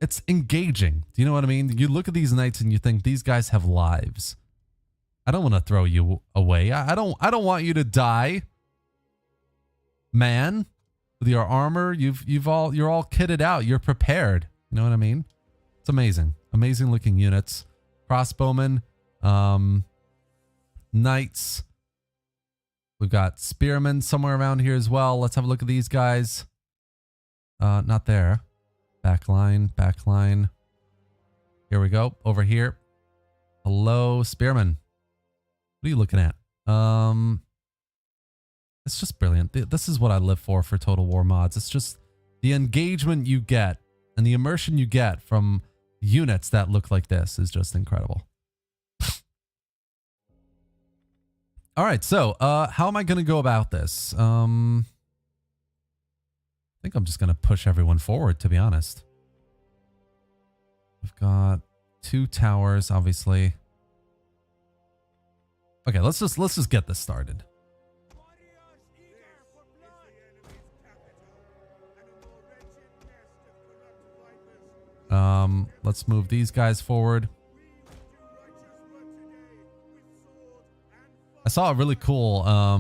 It's engaging. Do you know what I mean? You look at these knights and you think, these guys have lives. I don't want to throw you away. I don't want you to die. Man, with your armor, you're all kitted out. You're prepared. You know what I mean? It's amazing. Amazing looking units. Crossbowmen, knights. We've got spearmen somewhere around here as well. Let's have a look at these guys. Not there. Backline. Here we go. Over here. Hello, spearmen. What are you looking at? It's just brilliant. This is what I live for Total War mods. It's just the engagement you get and the immersion you get from units that look like this is just incredible. All right, so how am I going to go about this? I think I'm just going to push everyone forward, to be honest. We've got 2 towers, obviously. Okay, let's just get this started. Let's move these guys forward. I saw a really cool I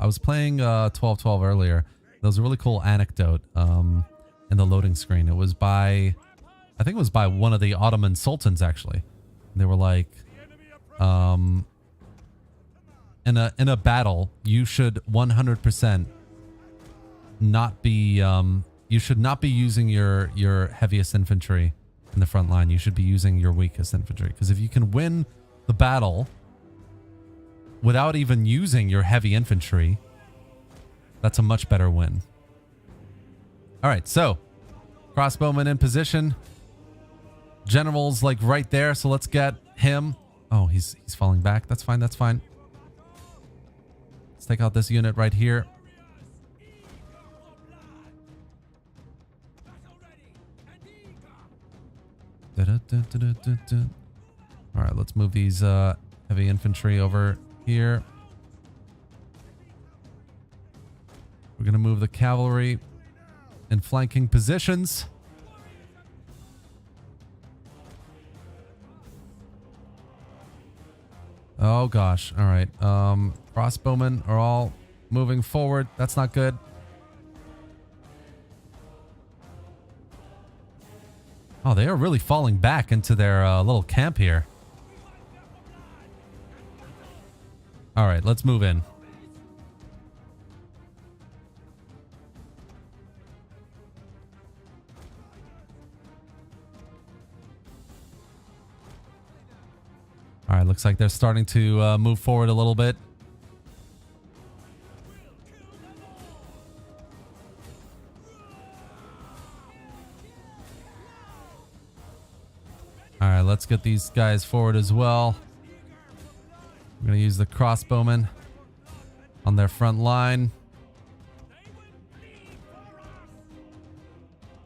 was playing 1212 earlier. There was a really cool anecdote in the loading screen. It was I think it was by one of the Ottoman sultans, actually. They were like, in a battle, you should 100% not be you should not be using your heaviest infantry in the front line. You should be using your weakest infantry, because if you can win the battle without even using your heavy infantry, that's a much better win. All right, so crossbowman in position. General's like right there, so let's get him. Oh, he's falling back. That's fine. Let's take out this unit right here. All right, let's move these heavy infantry over here. We're going to move the cavalry in flanking positions. Oh gosh. All right. Crossbowmen are all moving forward. That's not good. Oh, they are really falling back into their little camp here. All right, let's move in. All right, looks like they're starting to move forward a little bit. All right, let's get these guys forward as well. I'm going to use the crossbowmen on their front line.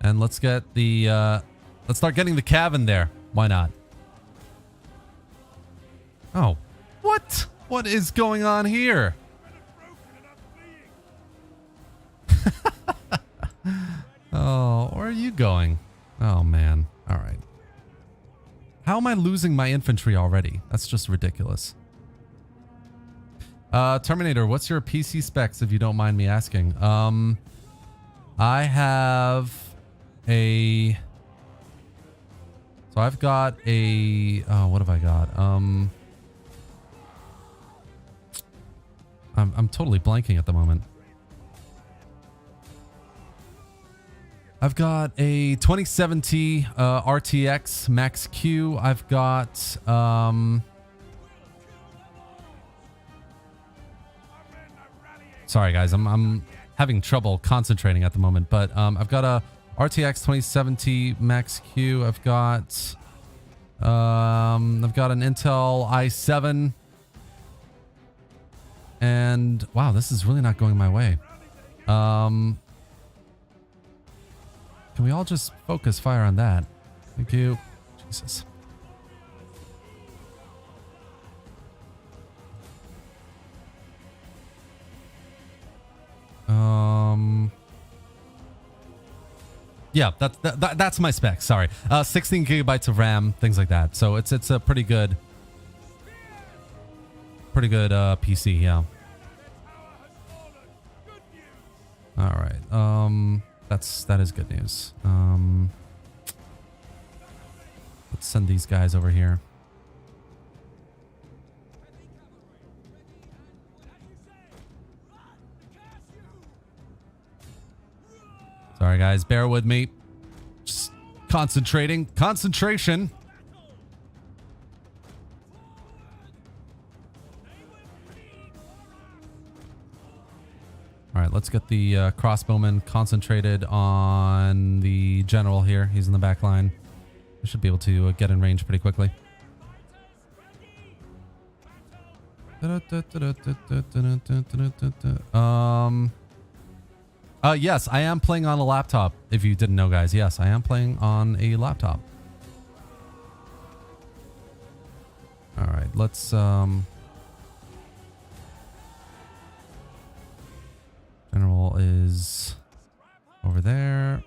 And let's get the, let's start getting the cav in there. Why not? Oh, what? What is going on here? Oh, where are you going? Oh, man. All right. How am I losing my infantry already? That's just ridiculous. Terminator, what's your PC specs, if you don't mind me asking? I have a... So I've got a... Oh, what have I got? I'm totally blanking at the moment. I've got a 2070 RTX Max Q. I've got sorry guys, I'm having trouble concentrating at the moment, but I've got a RTX 2070 Max Q. I've got an Intel i7, and wow, this is really not going my way. Can we all just focus fire on that? Thank you. Jesus. Yeah, that's my spec. Sorry. 16 gigabytes of RAM, things like that. So it's a pretty good PC, yeah. All right. That is good news. Let's send these guys over here. Sorry guys, bear with me. Just concentrating. Concentration. All right, let's get the crossbowman concentrated on the general here. He's in the back line. We should be able to get in range pretty quickly. Yes, I am playing on a laptop. If you didn't know, guys, yes, I am playing on a laptop. All right, let's General is over there.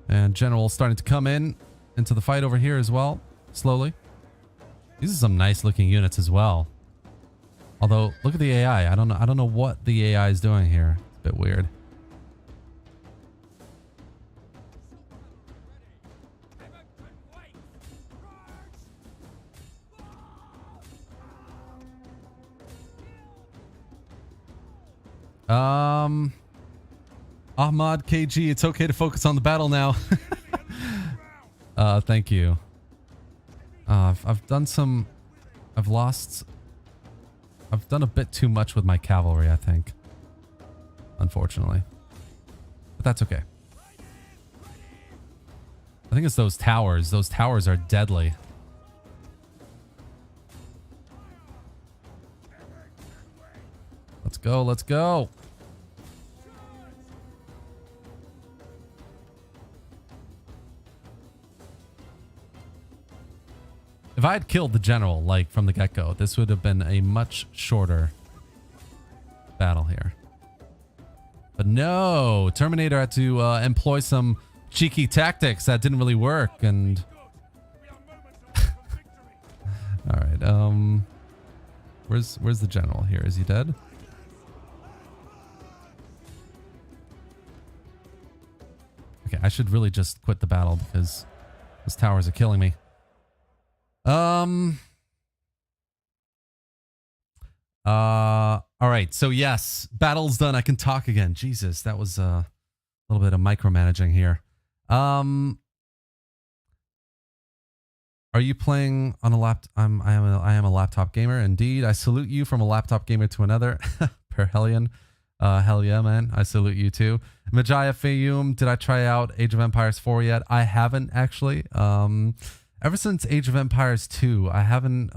And General starting to come into the fight over here as well, slowly. These are some nice looking units as well. Although, look at the AI. I don't know what the AI is doing here. It's a bit weird. Ahmad KG, it's okay to focus on the battle now. Thank you. I've done a bit too much with my cavalry, I think. Unfortunately. But that's okay. I think it's those towers. Those towers are deadly. Let's go, let's go. If I had killed the general, like, from the get-go, this would have been a much shorter battle here. But no! Terminator had to employ some cheeky tactics that didn't really work, and... Alright, where's the general here? Is he dead? Okay, I should really just quit the battle because those towers are killing me. All right. So yes, battle's done. I can talk again. Jesus, that was little bit of micromanaging here. Are you playing on a laptop? I am a laptop gamer. Indeed. I salute you from a laptop gamer to another. Per Hellion. Hell yeah, man. I salute you too. Majaya Fayum, did I try out Age of Empires 4 yet? I haven't actually. Ever since Age of Empires 2, I haven't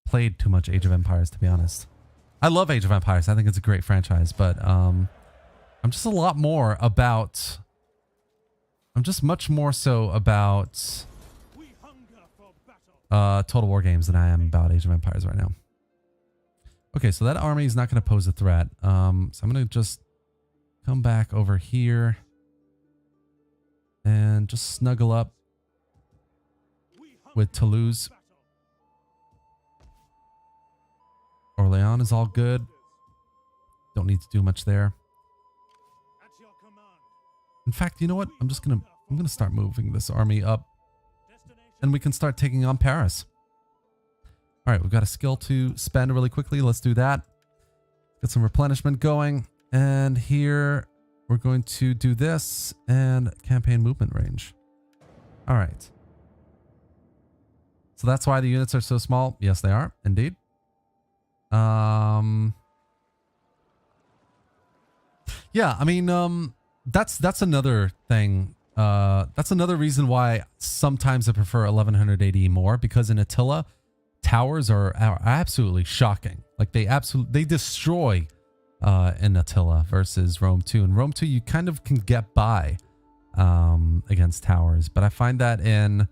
played too much Age of Empires, to be honest. I love Age of Empires. I think it's a great franchise, but I'm just a lot more about... I'm just much more so about Total War games than I am about Age of Empires right now. Okay, so that army is not going to pose a threat. So I'm going to just come back over here and just snuggle up with Toulouse. Orléans is all good. Don't need to do much there. In fact, you know what? I'm gonna start moving this army up, and we can start taking on Paris. All right, we've got a skill to spend really quickly. Let's do that. Get some replenishment going, and here we're going to do this and campaign movement range. All right. So that's why the units are so small. Yes, they are indeed. Yeah, I mean, that's another thing. That's another reason why sometimes I prefer 1100 AD more, because in Attila, towers are absolutely shocking. Like they destroy in Attila versus Rome 2. In Rome 2, you kind of can get by against towers, but I find that in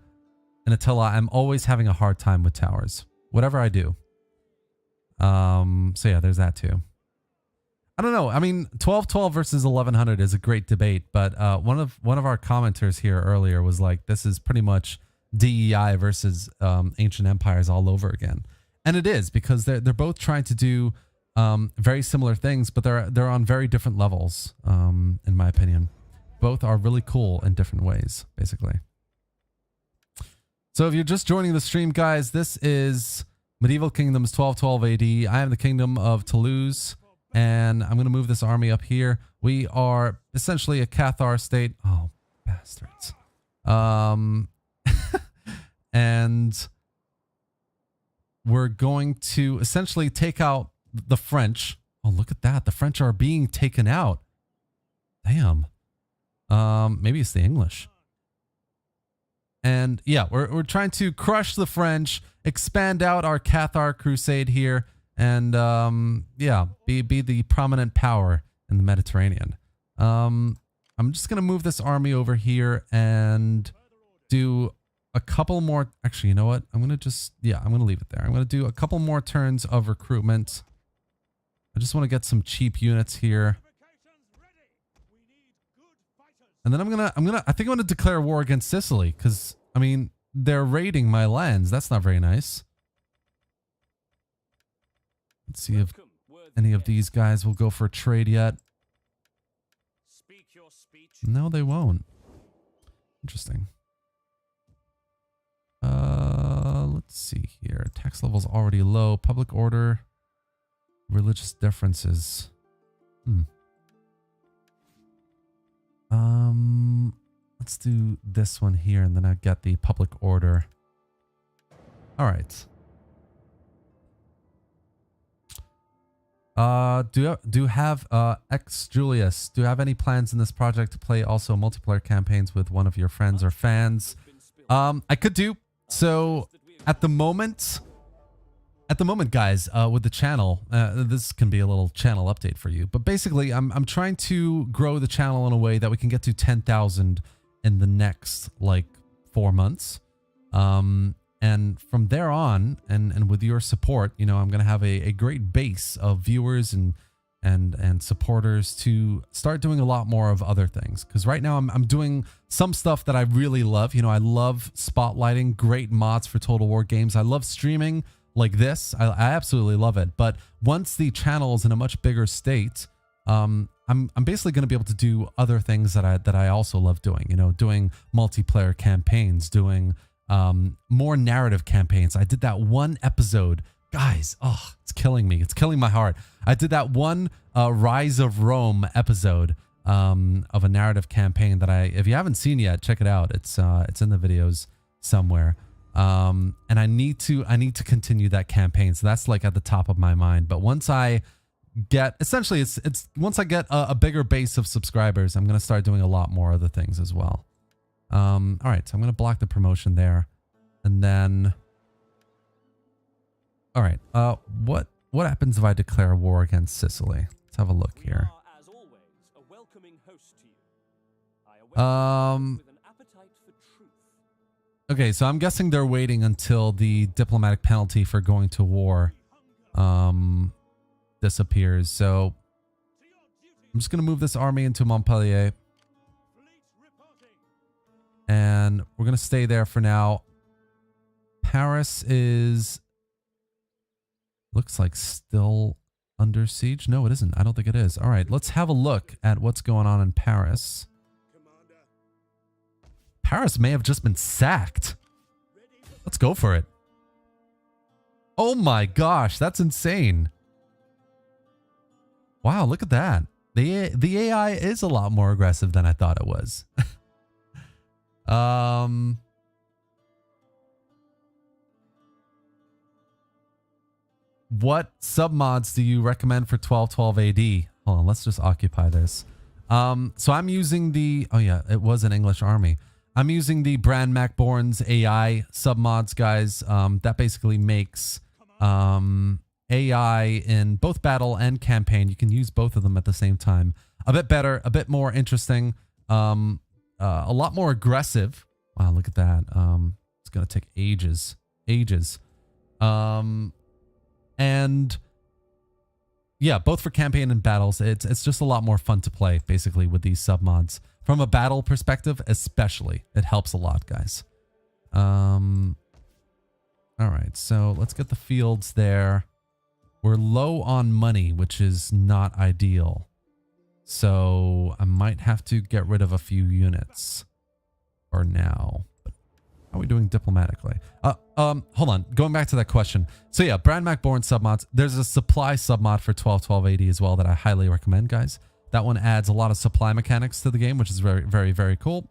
Attila, I'm always having a hard time with towers, whatever I do. So yeah, there's that too. I don't know. I mean, 1212 versus 1100 is a great debate, but one of our commenters here earlier was like, this is pretty much DEI versus ancient empires all over again. And it is, because they're both trying to do very similar things, but they're on very different levels, in my opinion. Both are really cool in different ways, basically. So if you're just joining the stream, guys, this is Medieval Kingdoms 1212 AD. I am the Kingdom of Toulouse, and I'm going to move this army up here. We are essentially a Cathar state. Oh, bastards. And we're going to essentially take out the French. Oh, look at that. The French are being taken out. Damn. Maybe it's the English. And yeah, we're trying to crush the French, expand out our Cathar crusade here, and yeah, be the prominent power in the Mediterranean. I'm just gonna move this army over here and do a couple more. Actually, you know what? I'm gonna leave it there. I'm gonna do a couple more turns of recruitment. I just want to get some cheap units here. And then I think I'm gonna declare war against Sicily, because I mean, they're raiding my lands. That's not very nice. Let's see if any of these guys will go for a trade yet. No, they won't. Interesting. Let's see here. Tax level's already low. Public order. Religious differences. Let's do this one here, and then I get the public order. All right. Do you have X Julius? Do you have any plans in this project to play also multiplayer campaigns with one of your friends or fans? I could do. So at the moment, guys, with the channel, this can be a little channel update for you. But basically, I'm trying to grow the channel in a way that we can get to 10,000 in the next like 4 months. And from there on, and with your support, you know, I'm gonna have a great base of viewers and supporters to start doing a lot more of other things. Because right now I'm doing some stuff that I really love. You know, I love spotlighting great mods for Total War games. I love streaming like this. I absolutely love it. But once the channel is in a much bigger state, I'm basically going to be able to do other things that I also love doing. You know, doing multiplayer campaigns, doing more narrative campaigns. I did that one episode, guys. Oh, it's killing me. It's killing my heart. I did that one Rise of Rome episode of a narrative campaign that if you haven't seen yet, check it out. It's in the videos somewhere. And I need to continue that campaign. So that's like at the top of my mind. But once I get, essentially it's once I get a bigger base of subscribers, I'm going to start doing a lot more other things as well. All right. So I'm going to block the promotion there. And then, all right. What happens if I declare war against Sicily? Let's have a look here. Okay, so I'm guessing they're waiting until the diplomatic penalty for going to war disappears. So I'm just going to move this army into Montpellier. And we're going to stay there for now. Paris looks like still under siege. No, it isn't. I don't think it is. All right, let's have a look at what's going on in Paris. Paris may have just been sacked. Let's go for it. Oh my gosh, that's insane. Wow, look at that. The AI is a lot more aggressive than I thought it was. What submods do you recommend for 1212 AD? Hold on, let's just occupy this. So I'm using the, oh yeah, it was an English army. I'm using the Brand MacBorn's AI submods, guys. That basically makes AI in both battle and campaign. You can use both of them at the same time. A bit better, a bit more interesting, a lot more aggressive. Wow, look at that. It's going to take ages. And yeah, both for campaign and battles, it's just a lot more fun to play, basically, with these submods. From a battle perspective, especially, it helps a lot, guys. All right, so let's get the fields there. We're low on money, which is not ideal. So I might have to get rid of a few units for now. But how are we doing diplomatically? Hold on. Going back to that question. So yeah, Brand MacBorn submods. There's a supply submod for 1212 AD as well that I highly recommend, guys. That one adds a lot of supply mechanics to the game, which is very, very, very cool.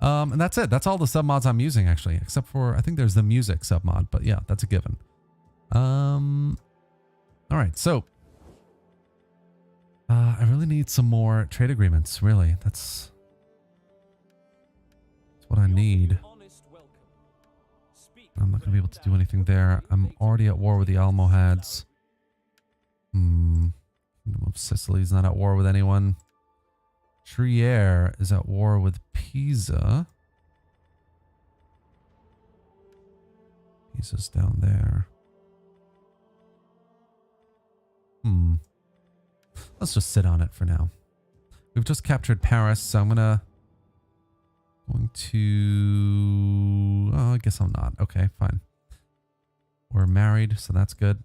And that's it. That's all the submods I'm using, actually, except for, I think there's the music submod, but yeah, that's a given. All right, so I really need some more trade agreements, really. That's what I need. I'm not going to be able to do anything there. I'm already at war with the Almohads. Kingdom of Sicily is not at war with anyone. Trier is at war with Pisa. Pisa's down there. Let's just sit on it for now. We've just captured Paris, so I'm going to... Oh, I guess I'm not. Okay, fine. We're married, so that's good.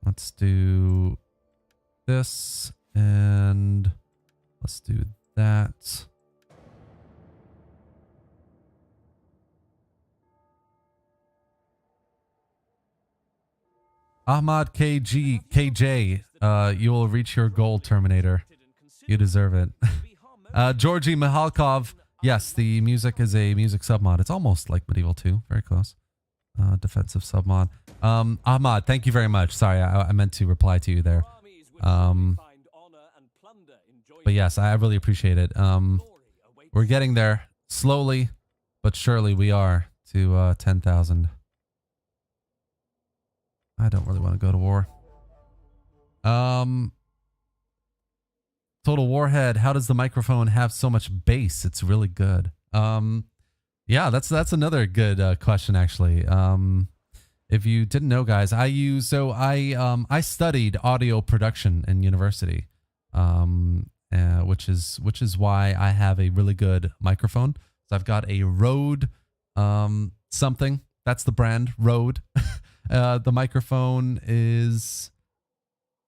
Let's do this, and let's do that. Ahmad KJ, you will reach your goal, Terminator. You deserve it. Georgi Mihalkov, yes, the music is a music submod. It's almost like Medieval 2, very close. Defensive submod. Ahmad, thank you very much. Sorry, I meant to reply to you there. But yes, I really appreciate it. We're getting there slowly, but surely we are to 10,000. I don't really want to go to war. Total Warhead, how does the microphone have so much bass? It's really good. Yeah, that's another good question, actually. If you didn't know, guys, I studied audio production in university, which is why I have a really good microphone. So I've got a Rode something. That's the brand, Rode. The microphone is,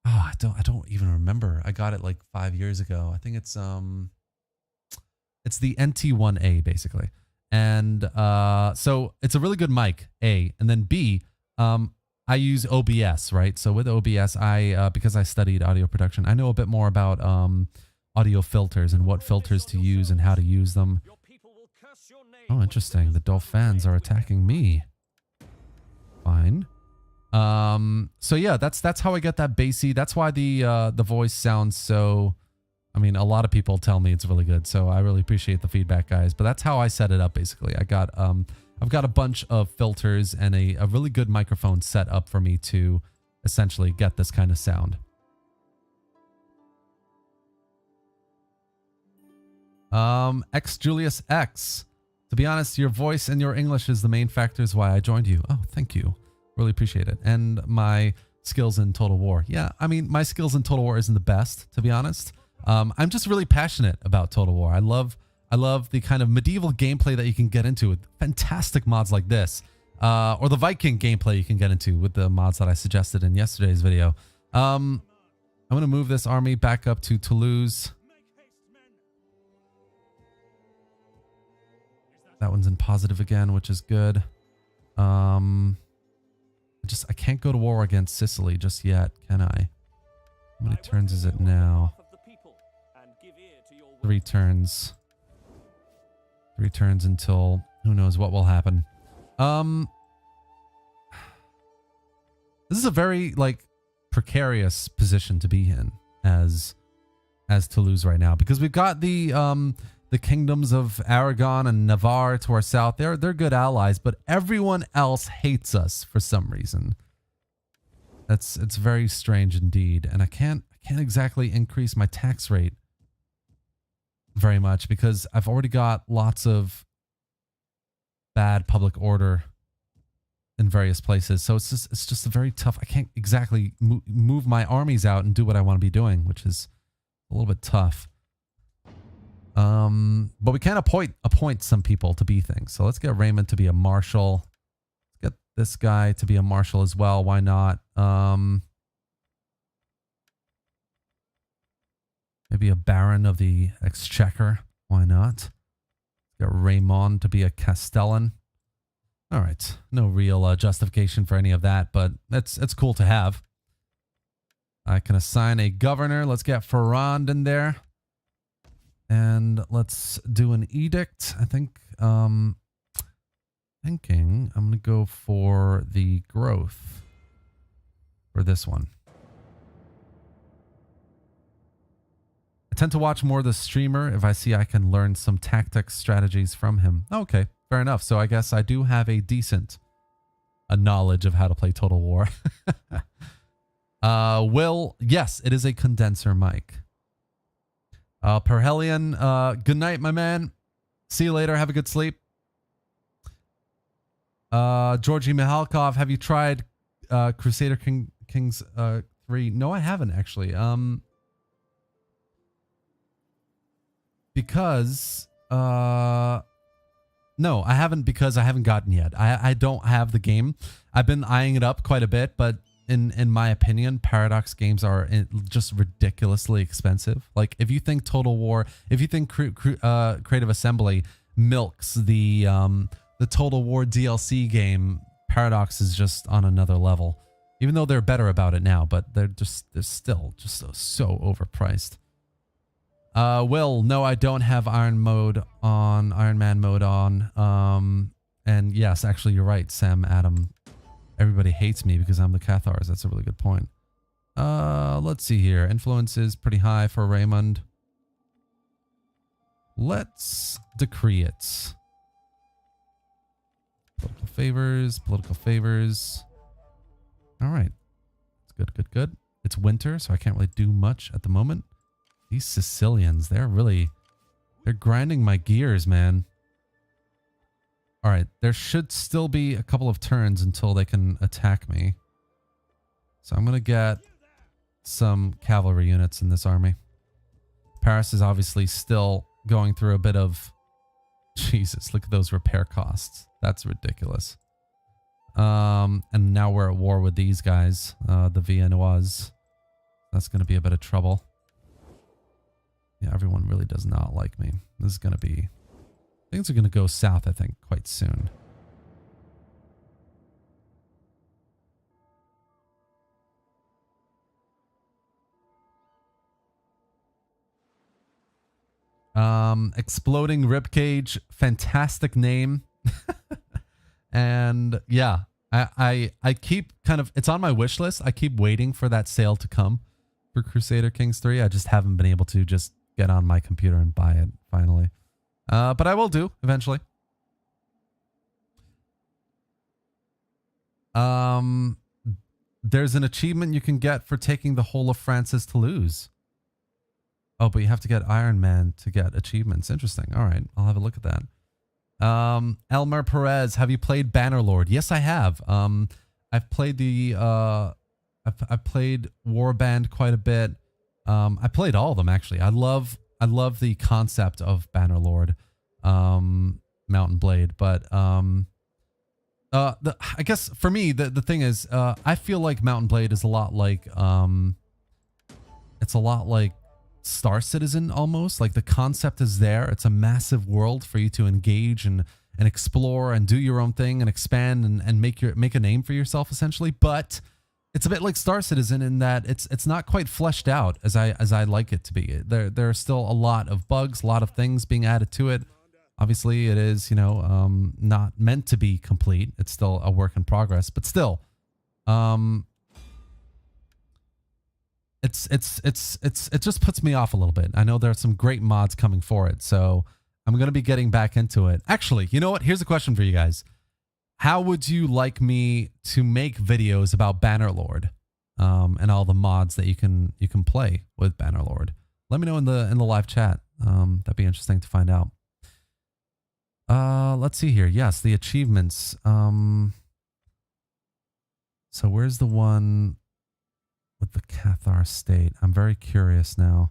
oh, I don't even remember. I got it like 5 years ago. I think it's the NT1A basically. And so it's a really good mic, A, and then B, I use OBS, right? So with OBS, because I studied audio production, I know a bit more about audio filters and what filters to use and how to use them. Oh, interesting. The Dolphins are attacking me. Fine. So yeah, that's how I get that bassy. That's why the voice sounds so. I mean, a lot of people tell me it's really good, so I really appreciate the feedback, guys. But that's how I set it up, basically. I've got a bunch of filters and a really good microphone set up for me to essentially get this kind of sound. X Julius X. To be honest, your voice and your English is the main factors why I joined you. Oh, thank you. Really appreciate it. And my skills in Total War. Yeah, I mean, my skills in Total War isn't the best, to be honest. I'm just really passionate about Total War. I love the kind of medieval gameplay that you can get into with fantastic mods like this. Or the Viking gameplay you can get into with the mods that I suggested in yesterday's video. I'm going to move this army back up to Toulouse. That one's in positive again, which is good. I can't go to war against Sicily just yet, can I? How many turns is it now? 3 turns. 3 turns until who knows what will happen. This is a very precarious position to be in as Toulouse right now, because we've got the kingdoms of Aragon and Navarre to our south. They're good allies, but everyone else hates us for some reason. It's very strange indeed, and I can't exactly increase my tax rate very much because I've already got lots of bad public order in various places. So it's just a very tough. I can't exactly move my armies out and do what I want to be doing, which is a little bit tough. But we can appoint some people to be things. So let's get Raymond to be a marshal. Let's get this guy to be a marshal as well. Why not? Maybe a baron of the exchequer. Why not? Get Raymond to be a castellan. All right. No real justification for any of that, but it's cool to have. I can assign a governor. Let's get Ferrand in there. And let's do an edict. I think, thinking I'm going to go for the growth for this one. I tend to watch more the streamer if I see I can learn some tactics strategies from him. Okay, fair enough. So I guess I do have a decent knowledge of how to play Total War. Yes, it is a condenser mic. Perhelion, good night, my man. See you later. Have a good sleep. Georgi Mihalkov, have you tried Crusader Kings 3? No, I haven't actually. Because no, I haven't, because I haven't gotten yet. I don't have the game. I've been eyeing it up quite a bit, but in my opinion, Paradox games are just ridiculously expensive. Like if you think Total War, if you think Creative Assembly milks the Total War DLC game, Paradox is just on another level. Even though they're better about it now, but they're still just so overpriced. No, I don't have Iron Man mode on. And yes, actually, you're right, Sam, Adam. Everybody hates me because I'm the Cathars. That's a really good point. Let's see here. Influence is pretty high for Raymond. Let's decree it. Political favors, political favors. All right. It's good. It's winter, so I can't really do much at the moment. These Sicilians, they're grinding my gears, man. All right, there should still be a couple of turns until they can attack me. So I'm going to get some cavalry units in this army. Paris is obviously still going through a bit of... Jesus, look at those repair costs. That's ridiculous. And now we're at war with these guys, the Viennois. That's going to be a bit of trouble. Yeah, everyone really does not like me. This is going to be... Things are going to go south, I think, quite soon. Exploding Ribcage, fantastic name. And yeah, I keep kind of, it's on my wish list. I keep waiting for that sale to come for Crusader Kings 3. I just haven't been able to just get on my computer and buy it finally. But I will do eventually. There's an achievement you can get for taking the whole of France's Toulouse. Oh, but you have to get Iron Man to get achievements. Interesting. All right, I'll have a look at that. Elmer Perez, have you played Bannerlord? Yes, I have. I've played the I've played Warband quite a bit. I played all of them actually. I love the concept of Bannerlord, Mountain Blade, but I guess for me the thing is I feel like Mountain Blade is a lot like it's a lot like Star Citizen almost. Like the concept is there. It's a massive world for you to engage and explore and do your own thing and expand and make a name for yourself essentially. But it's a bit like Star Citizen in that it's not quite fleshed out as I like it to be. There are still a lot of bugs, a lot of things being added to it. Obviously, it is, you know, not meant to be complete. It's still a work in progress, but still, it just puts me off a little bit. I know there are some great mods coming for it, so I'm going to be getting back into it. Actually, you know what? Here's a question for you guys. How would you like me to make videos about Bannerlord, and all the mods that you can play with Bannerlord? Let me know in the live chat. That'd be interesting to find out. Let's see here. Yes, the achievements. So where's the one with the Cathar state? I'm very curious now.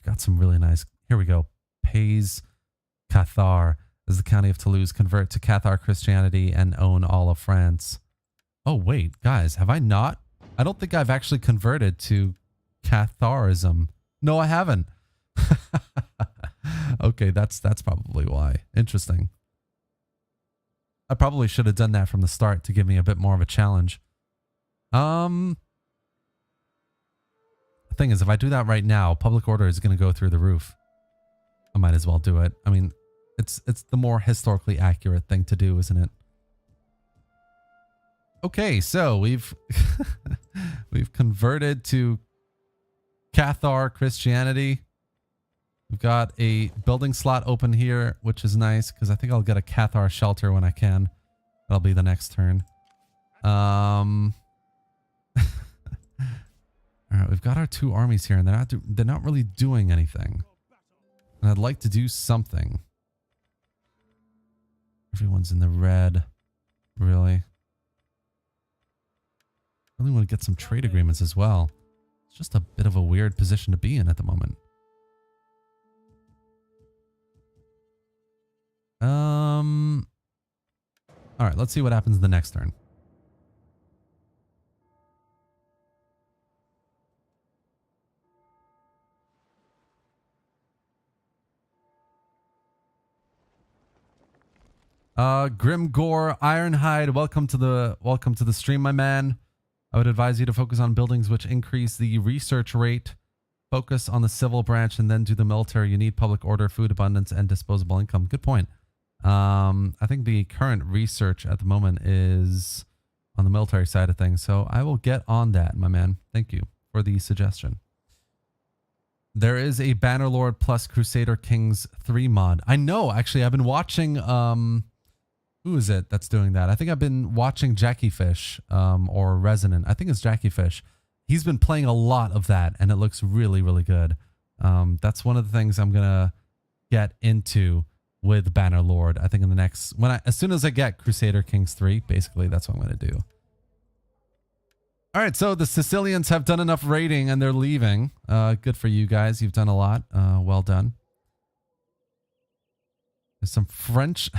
Got some really nice. Here we go. Pays Cathar as the county of Toulouse convert to Cathar Christianity and own all of France. Oh wait, guys, have I not? I don't think I've actually converted to Catharism. No, I haven't. Okay, that's probably why. Interesting. I probably should have done that from the start to give me a bit more of a challenge. The thing is, if I do that right now, public order is going to go through the roof. I might as well do it. I mean, it's the more historically accurate thing to do, isn't it? Okay, so we've we've converted to Cathar Christianity. We've got a building slot open here, which is nice because I think I'll get a Cathar shelter when I can. That'll be the next turn. All right, we've got our two armies here, and they're not really doing anything. And I'd like to do something. Everyone's in the red, really. I really want to get some trade agreements as well. It's just a bit of a weird position to be in at the moment. All right, let's see what happens the next turn. Grimgore Ironhide, welcome to the stream, my man. I would advise you to focus on buildings which increase the research rate. Focus on the civil branch and then do the military. You need public order, food abundance, and disposable income. Good point. I think the current research at the moment is on the military side of things, so I will get on that, my man. Thank you for the suggestion. There is a Bannerlord plus Crusader Kings 3 mod. I know, actually, I've been watching, who is it that's doing that? I think I've been watching Jackie Fish, or Resonant. I think it's Jackie Fish. He's been playing a lot of that, and it looks really, really good. That's one of the things I'm going to get into with Bannerlord. I think in the next, as soon as I get Crusader Kings 3, basically, that's what I'm going to do. All right, so the Sicilians have done enough raiding and they're leaving. Good for you guys. You've done a lot. Well done. There's some French.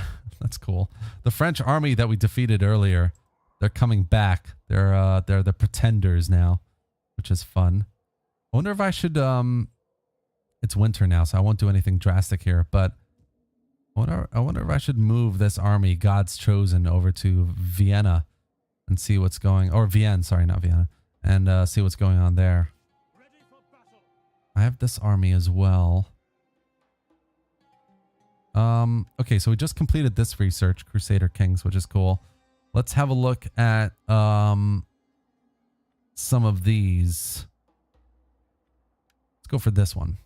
That's cool. The French army that we defeated earlier, they're coming back. They're the pretenders now, which is fun. I wonder if I should. It's winter now, so I won't do anything drastic here. But I wonder if I should move this army, God's Chosen, over to Vienna. And see what's going, or Vienne, sorry, not Vienna, and see what's going on there. I have this army as well. Okay, so we just completed this research, Crusader Kings, which is cool. Let's have a look at some of these. Let's go for this one.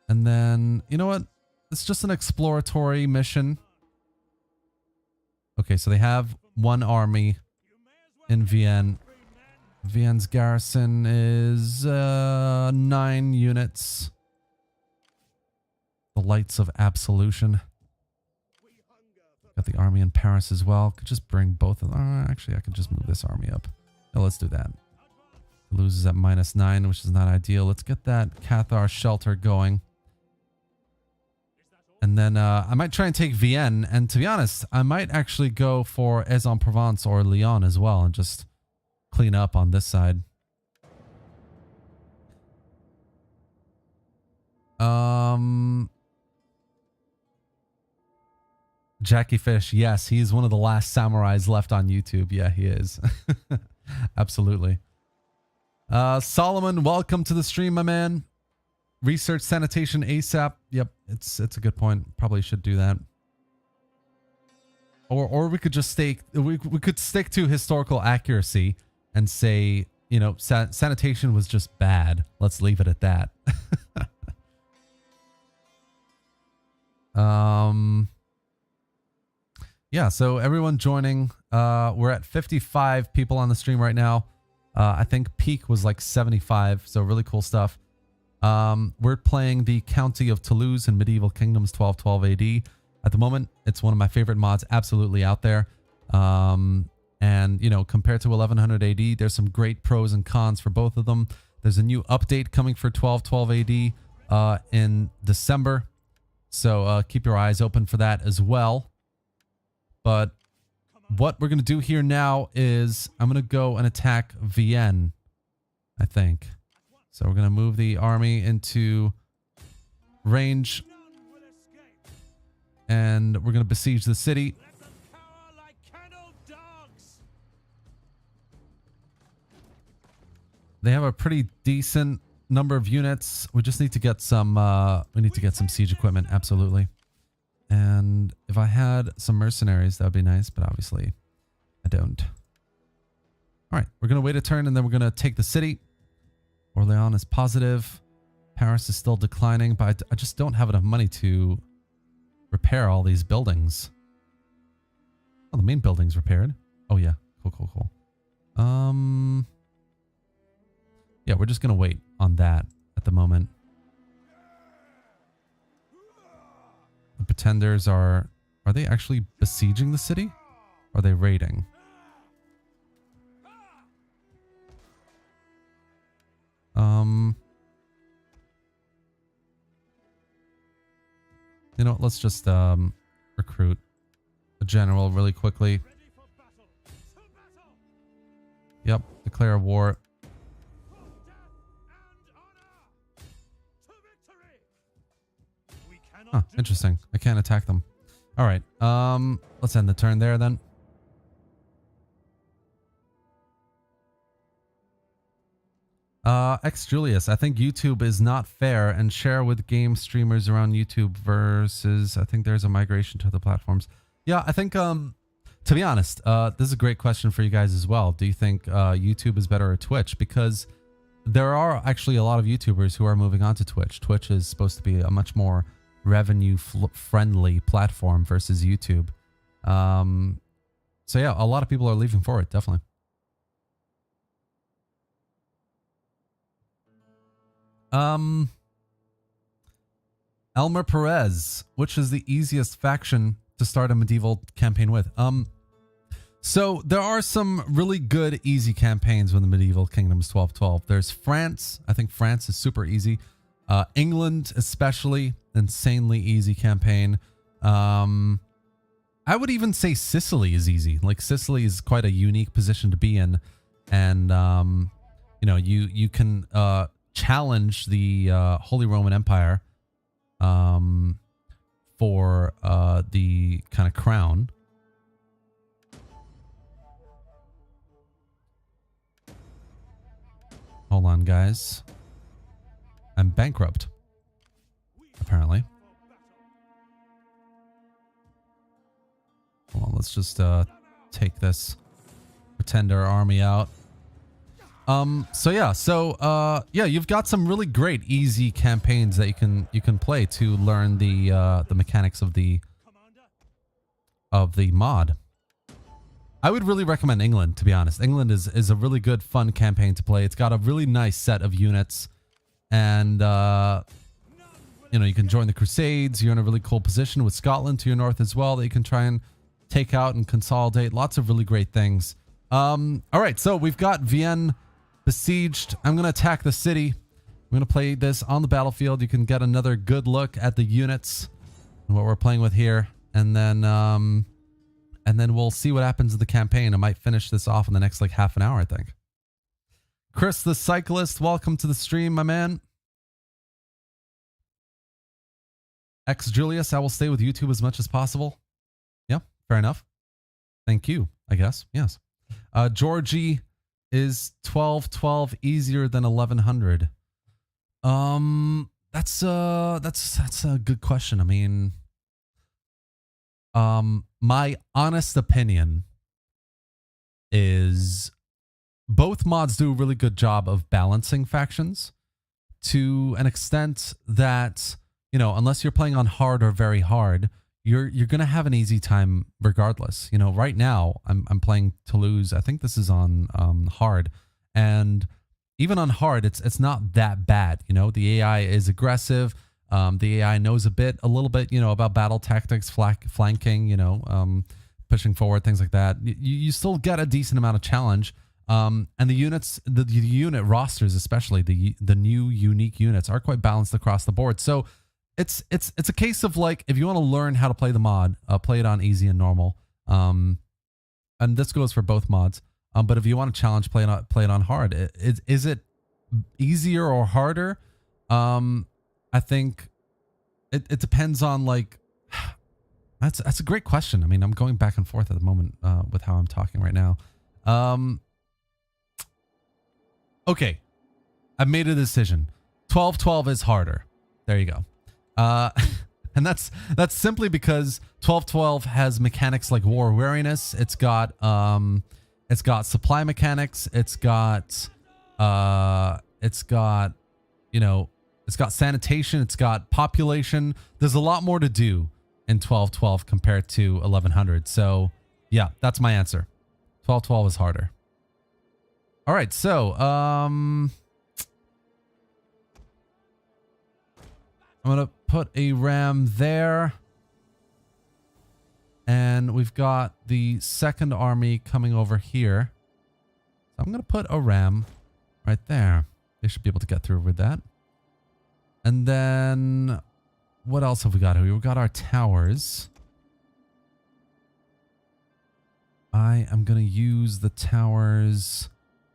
And then, you know what? It's just an exploratory mission. Okay, so they have one army in Vienne. Vienne's garrison is 9 units. The Lights of Absolution. Got the army in Paris as well. Could just bring both of them. Actually, I could just move this army up. No, let's do that. Toulouse is at -9, which is not ideal. Let's get that Cathar shelter going. And then I might try and take Vienne. And to be honest, I might actually go for Aix-en-Provence or Lyon as well and just clean up on this side. Jackie Fish, yes, he's one of the last samurais left on YouTube. Yeah, he is. Absolutely. Solomon, welcome to the stream, my man. Research sanitation ASAP. Yep, it's a good point. Probably should do that. Or we could just we could stick to historical accuracy and say, you know, sanitation was just bad. Let's leave it at that. Yeah, so everyone joining. We're at 55 people on the stream right now. I think peak was like 75, so really cool stuff. We're playing the County of Toulouse in Medieval Kingdoms 1212 AD. At the moment, it's one of my favorite mods absolutely out there. And, you know, compared to 1100 AD, there's some great pros and cons for both of them. There's a new update coming for 1212 AD in December. So keep your eyes open for that as well. But what we're going to do here now is I'm going to go and attack Vienne, I think. So we're going to move the army into range. And we're going to besiege the city. They have a pretty decent number of units. We just need to get some siege equipment, absolutely. And if I had some mercenaries, that would be nice, but obviously I don't. All right, we're going to wait a turn and then we're going to take the city. Orléans is positive. Paris is still declining, but I just don't have enough money to repair all these buildings. Oh, the main building's repaired. Oh yeah, cool. Yeah, we're just going to wait on that at the moment. The pretenders are they actually besieging the city? Or are they raiding? You know, let's just recruit a general really quickly. Yep, declare war. Huh, interesting. I can't attack them. All right. Let's end the turn there then. X Julius, I think YouTube is not fair and share with game streamers around YouTube versus I think there's a migration to the platforms. Yeah, I think to be honest, this is a great question for you guys as well. Do you think YouTube is better or Twitch? Because there are actually a lot of YouTubers who are moving on to Twitch. Twitch is supposed to be a much more revenue-friendly platform versus YouTube. So yeah, a lot of people are leaving for it, definitely. Elmer Perez, which is the easiest faction to start a medieval campaign with? So there are some really good easy campaigns with the Medieval Kingdoms 1212. There's France. I think France is super easy. England, especially, insanely easy campaign. I would even say Sicily is easy. Like Sicily is quite a unique position to be in, and you know, you can challenge the Holy Roman Empire for the kind of crown. Hold on, guys. I'm bankrupt. apparently. Hold on, let's just take this pretender army out. So yeah, you've got some really great easy campaigns that you can play to learn the mechanics of the mod. I would really recommend England, to be honest. England is a really good, fun campaign to play. It's got a really nice set of units, and you know, you can join the Crusades. You're in a really cool position with Scotland to your north as well that you can try and take out and consolidate. Lots of really great things. All right, so we've got Vienne besieged. I'm going to attack the city. I'm going to play this on the battlefield. You can get another good look at the units and what we're playing with here. And then we'll see what happens in the campaign. I might finish this off in the next like half an hour, I think. Chris the Cyclist, welcome to the stream, my man. X Julius, I will stay with YouTube as much as possible. Yeah, fair enough. Thank you, I guess. Yes. Georgie, is 1212 easier than 1100? That's a good question. I mean, my honest opinion is both mods do a really good job of balancing factions to an extent that, you know, unless you're playing on hard or very hard, you're going to have an easy time regardless. You know, right now I'm playing Toulouse. I think this is on hard, and even on hard, it's not that bad. You know, the AI is aggressive. The AI knows a little bit, you know, about battle tactics, flanking, you know, pushing forward, things like that. You still get a decent amount of challenge. And the units, the unit rosters, especially the new unique units, are quite balanced across the board. So it's a case of like, if you want to learn how to play the mod, play it on easy and normal. And this goes for both mods. But if you want to challenge, play it on hard. Is it easier or harder? I think it depends on like, that's a great question. I mean, I'm going back and forth at the moment with how I'm talking right now. Okay, I've made a decision. 1212 is harder. There you go. And that's simply because 1212 has mechanics like war weariness. It's got supply mechanics. It's got you know, it's got sanitation. It's got population. There's a lot more to do in 1212 compared to 1100. So yeah, that's my answer. 1212 is harder. All right, so I'm gonna put a ram there, and we've got the second army coming over here. So I'm gonna put a ram right there. They should be able to get through with that. And then what else have we got here? We've got our towers. I am gonna use the towers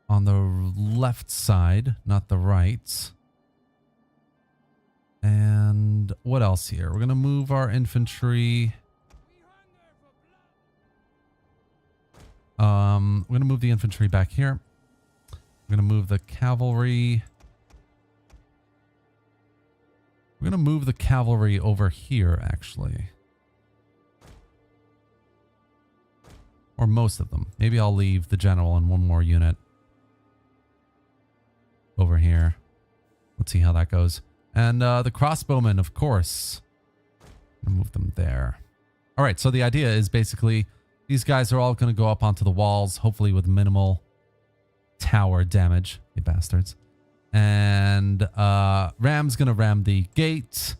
on the left side, not the right. And what else here? We're going to move our infantry. We're going to move the infantry back here. We're going to move the cavalry. We're going to move the cavalry over here, actually. Or most of them. Maybe I'll leave the general and one more unit over here. Let's see how that goes. And the crossbowmen, of course. I'm gonna move them there. All right, so the idea is basically these guys are all going to go up onto the walls, hopefully with minimal tower damage, you bastards. And ram's going to ram the gate,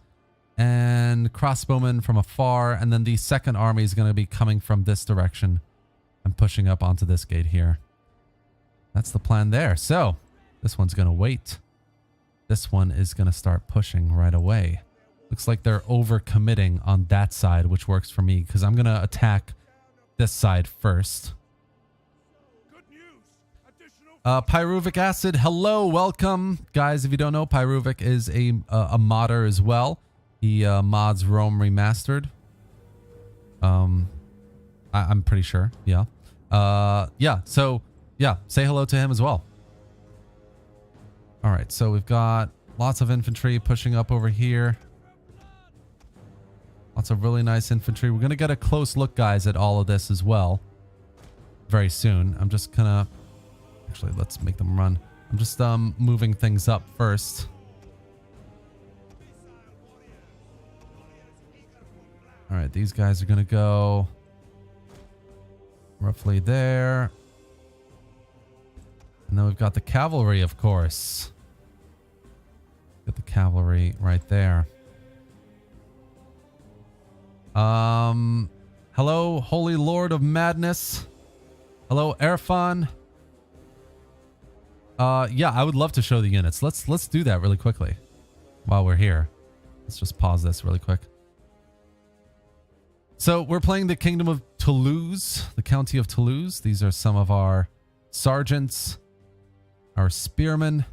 and crossbowmen from afar, and then the second army is going to be coming from this direction and pushing up onto this gate here. That's the plan there. So this one's going to wait. This one is going to start pushing right away. Looks like they're over-committing on that side, which works for me, because I'm going to attack this side first. Pyruvic Acid, hello, welcome. Guys, if you don't know, Pyruvic is a modder as well. He mods Rome Remastered. I'm pretty sure, yeah. So, say hello to him as well. All right, so we've got lots of infantry pushing up over here. Lots of really nice infantry. We're going to get a close look, guys, at all of this as well very soon. I'm just going to... Actually, let's make them run. I'm just moving things up first. All right, these guys are going to go roughly there. And then we've got the cavalry, of course. Got the cavalry right there. Hello, Holy Lord of Madness. Hello, Erfan. Yeah, I would love to show the units. Let's do that really quickly while we're here. Let's just pause this really quick. So we're playing the Kingdom of Toulouse, the County of Toulouse. These are some of our sergeants, our spearmen.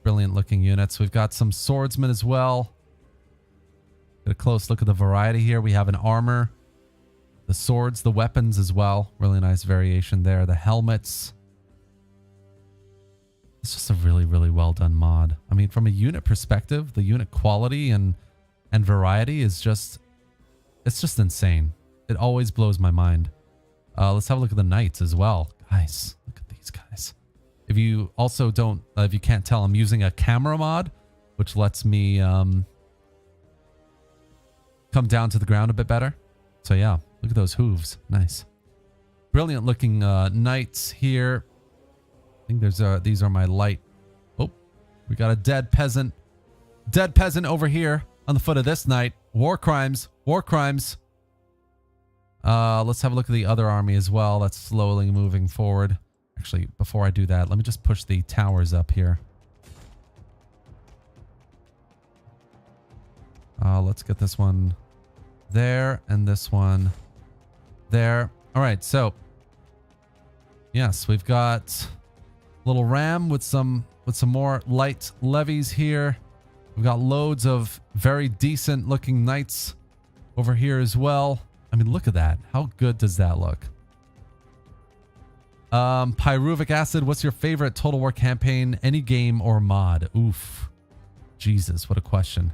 Brilliant looking units. We've got some swordsmen as well. Get a close look at the variety here. We have an armor, the swords, the weapons as well. Really nice variation there. The helmets. It's just a really, really well done mod. I mean, from a unit perspective, the unit quality and variety is just, it's just insane. It always blows my mind. Let's have a look at the knights as well. Guys, look at these guys. If you also don't, if you can't tell, I'm using a camera mod, which lets me come down to the ground a bit better. So yeah, look at those hooves. Nice. Brilliant looking knights here. I think there's these are my light. Oh, we got a dead peasant. Dead peasant over here on the foot of this knight. War crimes. War crimes. Let's have a look at the other army as well. That's slowly moving forward. Actually, before I do that, let me just push the towers up here. Let's get this one there and this one there. All right, so yes, we've got little ram with some more light levies here. We've got loads of very decent looking knights over here as well. I mean, look at that. How good does that look? Pyruvic acid, what's your favorite Total War campaign? Any game or mod? Oof. Jesus, what a question.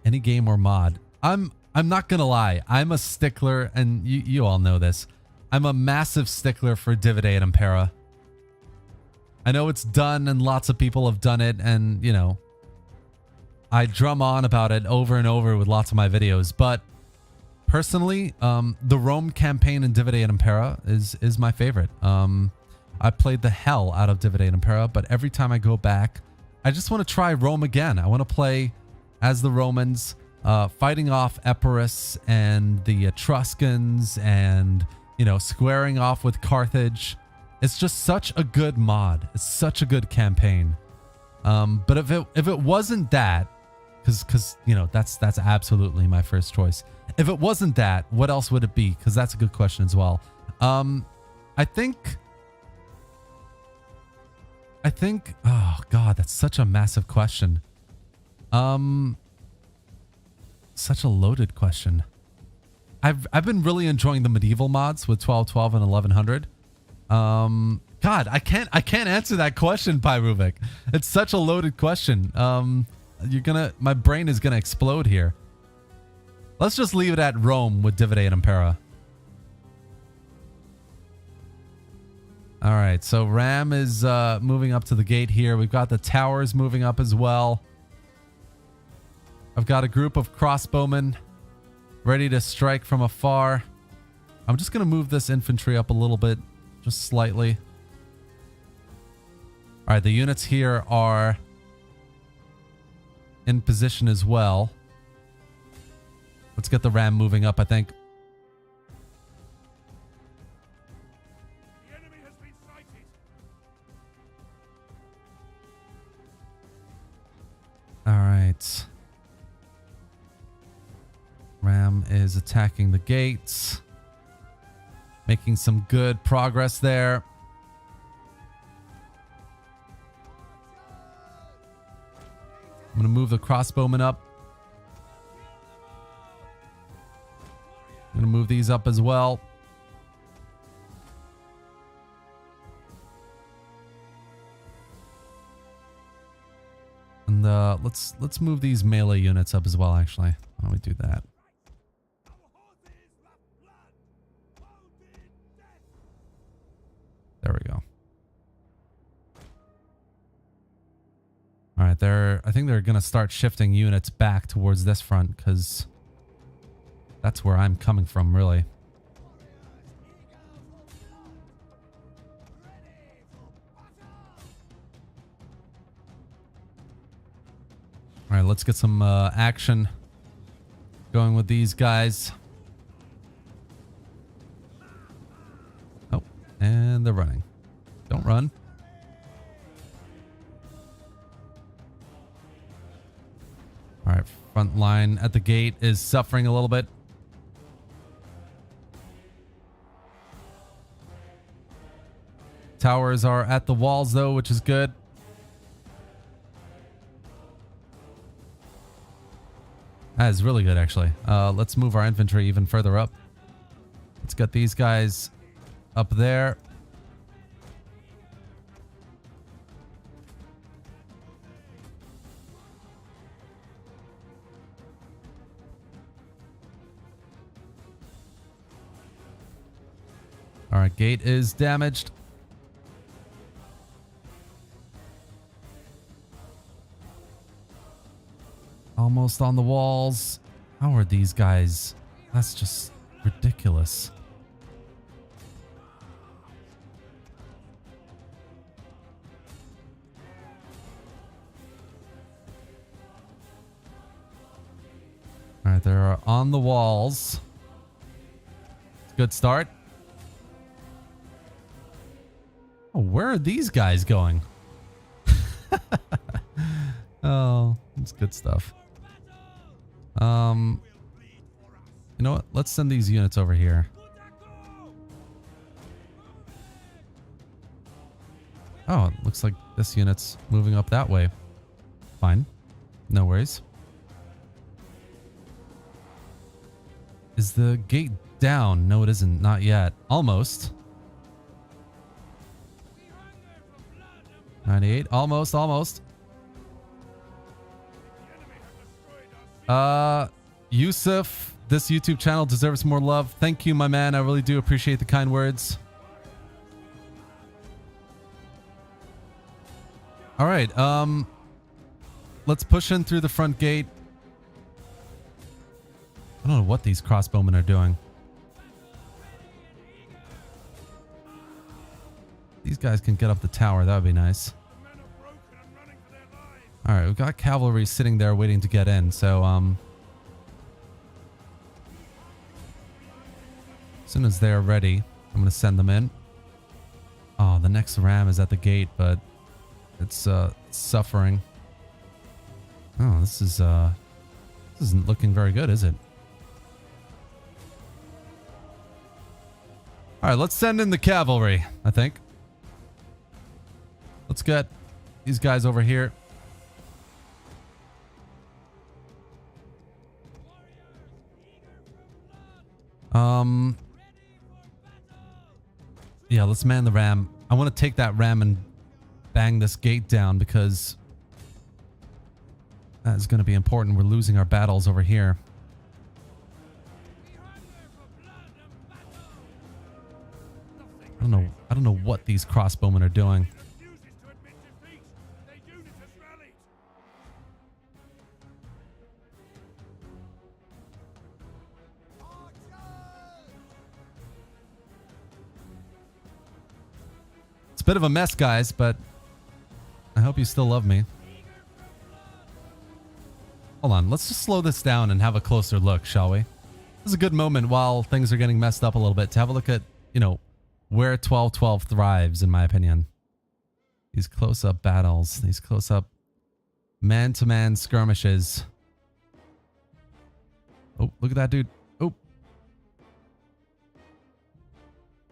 Any game or mod? I'm not gonna lie. I'm a stickler, and you all know this. I'm a massive stickler for Divide et Impera. I know it's done and lots of people have done it, and you know, I drum on about it over and over with lots of my videos, but personally, the Rome campaign in Divide et Impera is my favorite. I played the hell out of Divide et Impera, but every time I go back, I just want to try Rome again. I want to play as the Romans, fighting off Epirus and the Etruscans, and you know, squaring off with Carthage. It's just such a good mod. It's such a good campaign. But if it wasn't that, because you know, that's absolutely my first choice. If it wasn't that, what else would it be? Because that's a good question as well. I think, oh God, that's such a massive question. Such a loaded question. I've been really enjoying the medieval mods with 1212 and 1100. God, I can't answer that question, Pyruvic. It's such a loaded question. My brain is gonna explode here. Let's just leave it at Rome with Divide et Impera. All right, so Ram is moving up to the gate here. We've got the towers moving up as well. I've got a group of crossbowmen ready to strike from afar. I'm just gonna move this infantry up a little bit, just slightly. All right, the units here are in position as well. Let's get the ram moving up, I think. The enemy has been sighted. All right. Ram is attacking the gates. Making some good progress there. I'm going to move the crossbowmen up. I'm going to move these up as well. And let's move these melee units up as well, actually. Why don't we do that? There we go. All right, I think they're gonna start shifting units back towards this front because that's where I'm coming from, really. All right, let's get some action going with these guys. Oh, and they're running. Don't run. All right, front line at the gate is suffering a little bit. Towers are at the walls, though, which is good. That is really good, actually. Let's move our infantry even further up. Let's get these guys up there. All right, gate is damaged. Almost on the walls. How are these guys? That's just ridiculous. All right, they're on the walls. Good start. Oh, where are these guys going? Oh, that's good stuff. You know what? Let's send these units over here. Oh, it looks like this unit's moving up that way. Fine. No worries. Is the gate down? No, it isn't. Not yet. Almost. 98. Almost, almost. Yusuf, this YouTube channel deserves more love. Thank you, my man. I really do appreciate the kind words. All right, let's push in through the front gate. I don't know what these crossbowmen are doing. These guys can get up the tower. That would be nice. All right, we've got cavalry sitting there waiting to get in. So, as soon as they're ready, I'm going to send them in. Oh, the next ram is at the gate, but it's suffering. Oh, this isn't looking very good, is it? All right, let's send in the cavalry, I think. Let's get these guys over here. Yeah, let's man the ram. I want to take that ram and bang this gate down because that is going to be important. We're losing our battles over here. I don't know what these crossbowmen are doing. It's a bit of a mess, guys, but I hope you still love me. Hold on, let's just slow this down and have a closer look, shall we? This is a good moment while things are getting messed up a little bit to have a look at, you know, where 1212 thrives, in my opinion. These close-up battles, these close-up man-to-man skirmishes. Oh, look at that dude. Oh.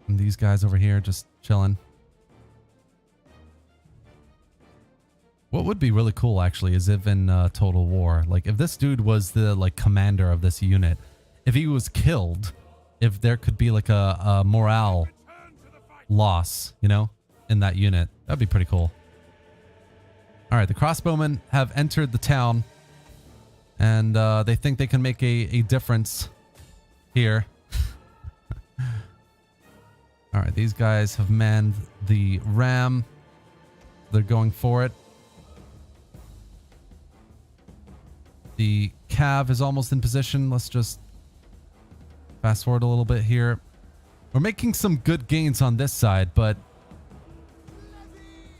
And these guys over here just chilling. What would be really cool, actually, is if in Total War, like, if this dude was the, like, commander of this unit, if he was killed, if there could be, like, a morale loss, you know, in that unit. That'd be pretty cool. All right, the crossbowmen have entered the town, and they think they can make a difference here. All right, these guys have manned the ram. They're going for it. The cav is almost in position. Let's just fast forward a little bit here. We're making some good gains on this side, but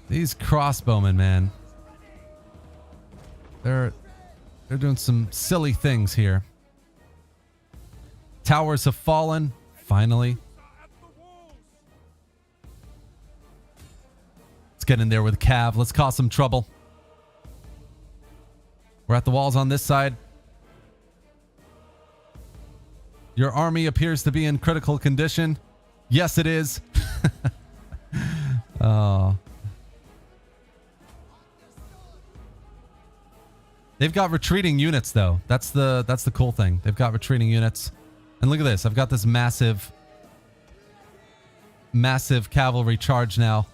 these crossbowmen, man, they're doing some silly things here. Towers have fallen, finally. Let's get in there with cav. Let's cause some trouble. We're at the walls on this side. Your army appears to be in critical condition. Yes, it is. Oh. They've got retreating units, though. That's the cool thing. They've got retreating units. And look at this. I've got this massive cavalry charge now.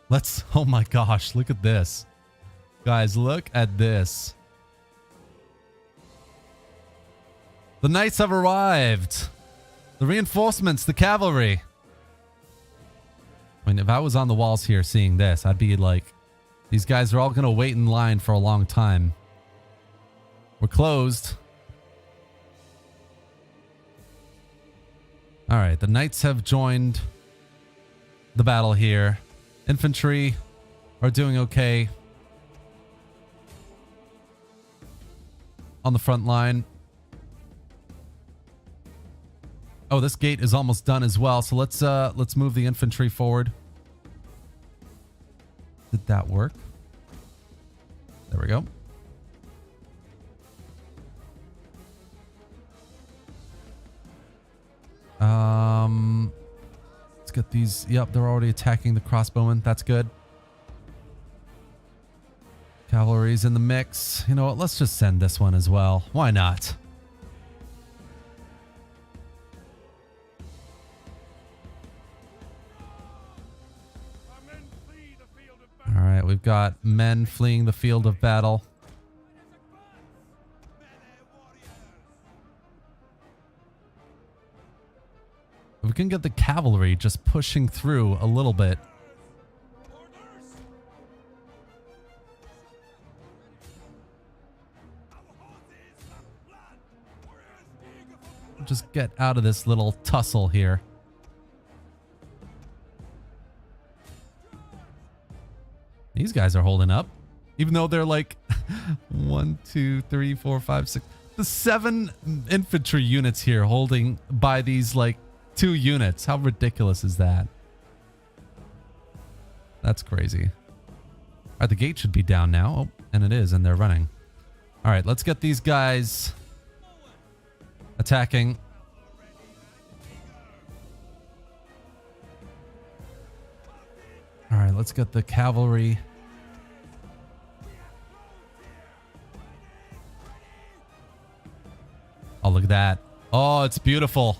Let's... Oh my gosh. Look at this. Guys, look at this. The knights have arrived. The reinforcements, the cavalry. I mean, if I was on the walls here seeing this, I'd be like, these guys are all going to wait in line for a long time. We're closed. All right, the knights have joined the battle here. Infantry are doing okay on the front line. Oh, this gate is almost done as well. So let's move the infantry forward. Did that work? There we go. Let's get these. Yep, they're already attacking the crossbowmen. That's good. Cavalry's in the mix. You know what? Let's just send this one as well. Why not? All right, we've got men fleeing the field of battle. If we can get the cavalry just pushing through a little bit. Just get out of this little tussle here. These guys are holding up, even though they're like 1, 2, 3, 4, 5, 6. The 7 infantry units here holding by these like 2 units. How ridiculous is that? That's crazy. All right, the gate should be down now. Oh, and it is, and they're running. All right, let's get these guys attacking. All right, let's get the cavalry. Oh, look at that. Oh, it's beautiful.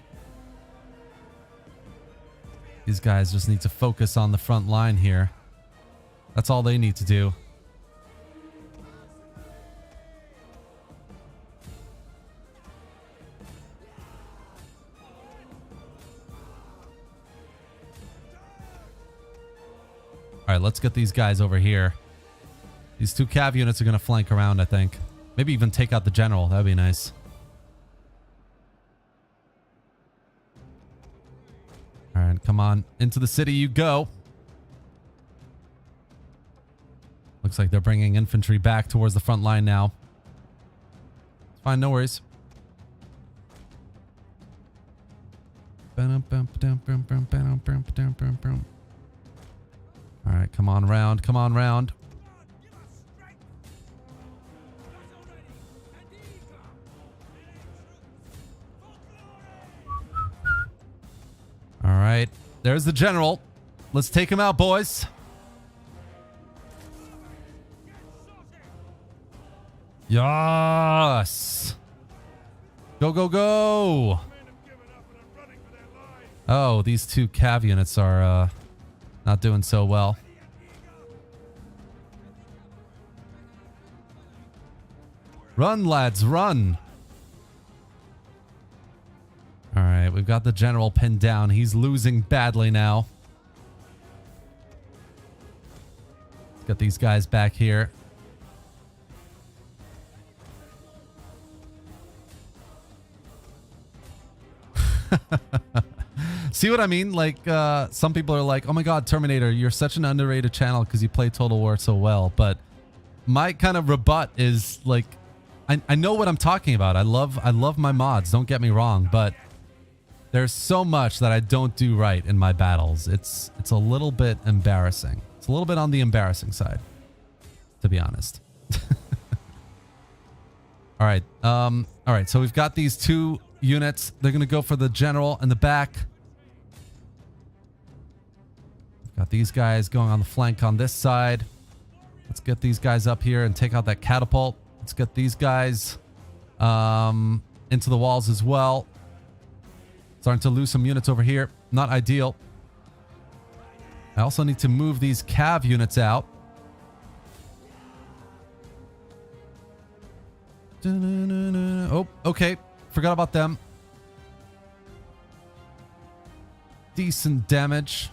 These guys just need to focus on the front line here. That's all they need to do. All right, let's get these guys over here. These 2 cav units are going to flank around, I think. Maybe even take out the general. That would be nice. All right, come on. Into the city you go. Looks like they're bringing infantry back towards the front line now. It's fine, no worries. All right, come on round. Come on round. All right, there's the general. Let's take him out, boys. Yes. Go, go, go. Oh, these 2 cav units are not doing so well. Run, lads, run. All right, we've got the general pinned down. He's losing badly now. Let's get these guys back here. See what I mean? Like, some people are like, oh my god, Terminator, you're such an underrated channel because you play Total War so well. But my kind of rebut is like, I know what I'm talking about. I love my mods, don't get me wrong, but there's so much that I don't do right in my battles. It's a little bit embarrassing. It's a little bit on the embarrassing side, to be honest. All right. All right. So we've got these two units. They're going to go for the general in the back. Got these guys going on the flank on this side. Let's get these guys up here and take out that catapult. Let's get these guys into the walls as well. Starting to lose some units over here. Not ideal. I also need to move these cav units out. Oh, okay. Forgot about them. Decent damage.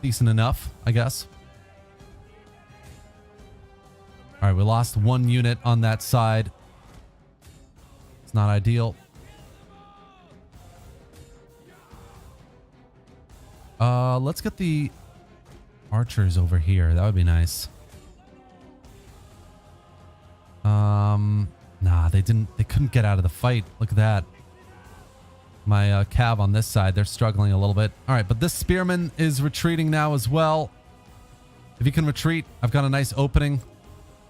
Decent enough, I guess. All right, we lost one unit on that side. It's not ideal. Let's get the archers over here. That would be nice. Nah, they couldn't get out of the fight. Look at that. My cav on this side, they're struggling a little bit. All right, but this spearman is retreating now as well. If he can retreat, I've got a nice opening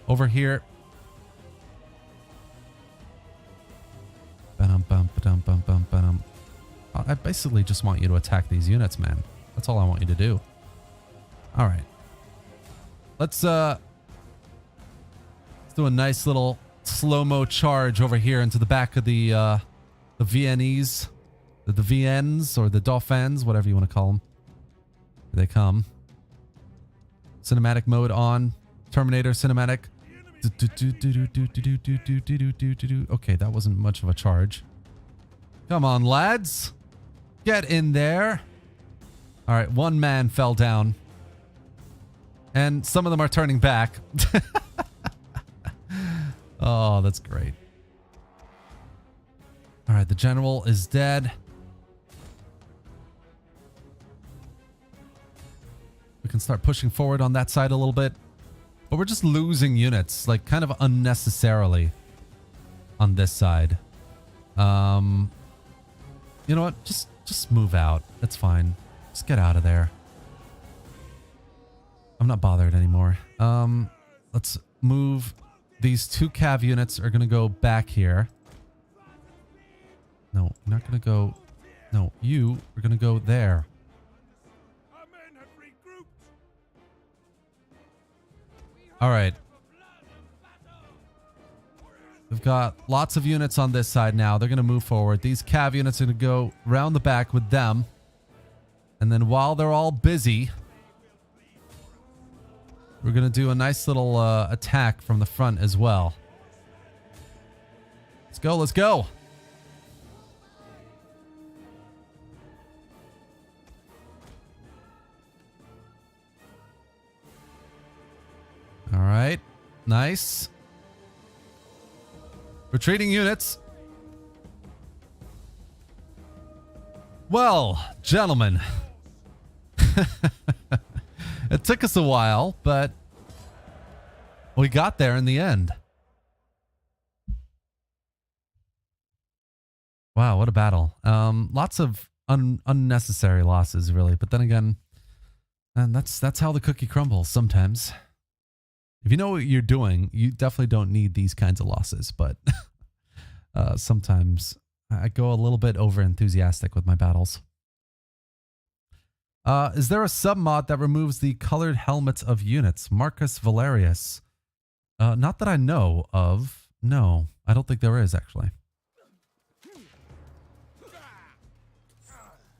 over here. I basically just want you to attack these units, man. That's all I want you to do. All right. Let's do a nice little slow-mo charge over here into the back of the Viennese. The Viennes or the Dauphins, whatever you want to call them. Here they come. Cinematic mode on. Terminator cinematic. Okay, that wasn't much of a charge. Come on, lads. Get in there. All right, one man fell down. And some of them are turning back. Oh, that's great. All right, the general is dead. We can start pushing forward on that side a little bit. But we're just losing units, like, kind of unnecessarily on this side. You know what? Just move out. That's fine. Just get out of there. I'm not bothered anymore. Let's move. These two cav units are going to go back here. No, you're not going to go. No, you are going to go there. Our men have regrouped. All right. We've got lots of units on this side now. They're going to move forward. These cav units are going to go round the back with them. And then while they're all busy, we're going to do a nice little attack from the front as well. Let's go. Let's go. All right. Nice. Retreating units. Well, gentlemen. It took us a while, but we got there in the end. Wow, what a battle. Lots of unnecessary losses, really. But then again, and that's how the cookie crumbles sometimes. If you know what you're doing, you definitely don't need these kinds of losses. But sometimes I go a little bit over enthusiastic with my battles. Is there a sub-mod that removes the colored helmets of units? Marcus Valerius. Not that I know of. No, I don't think there is, actually.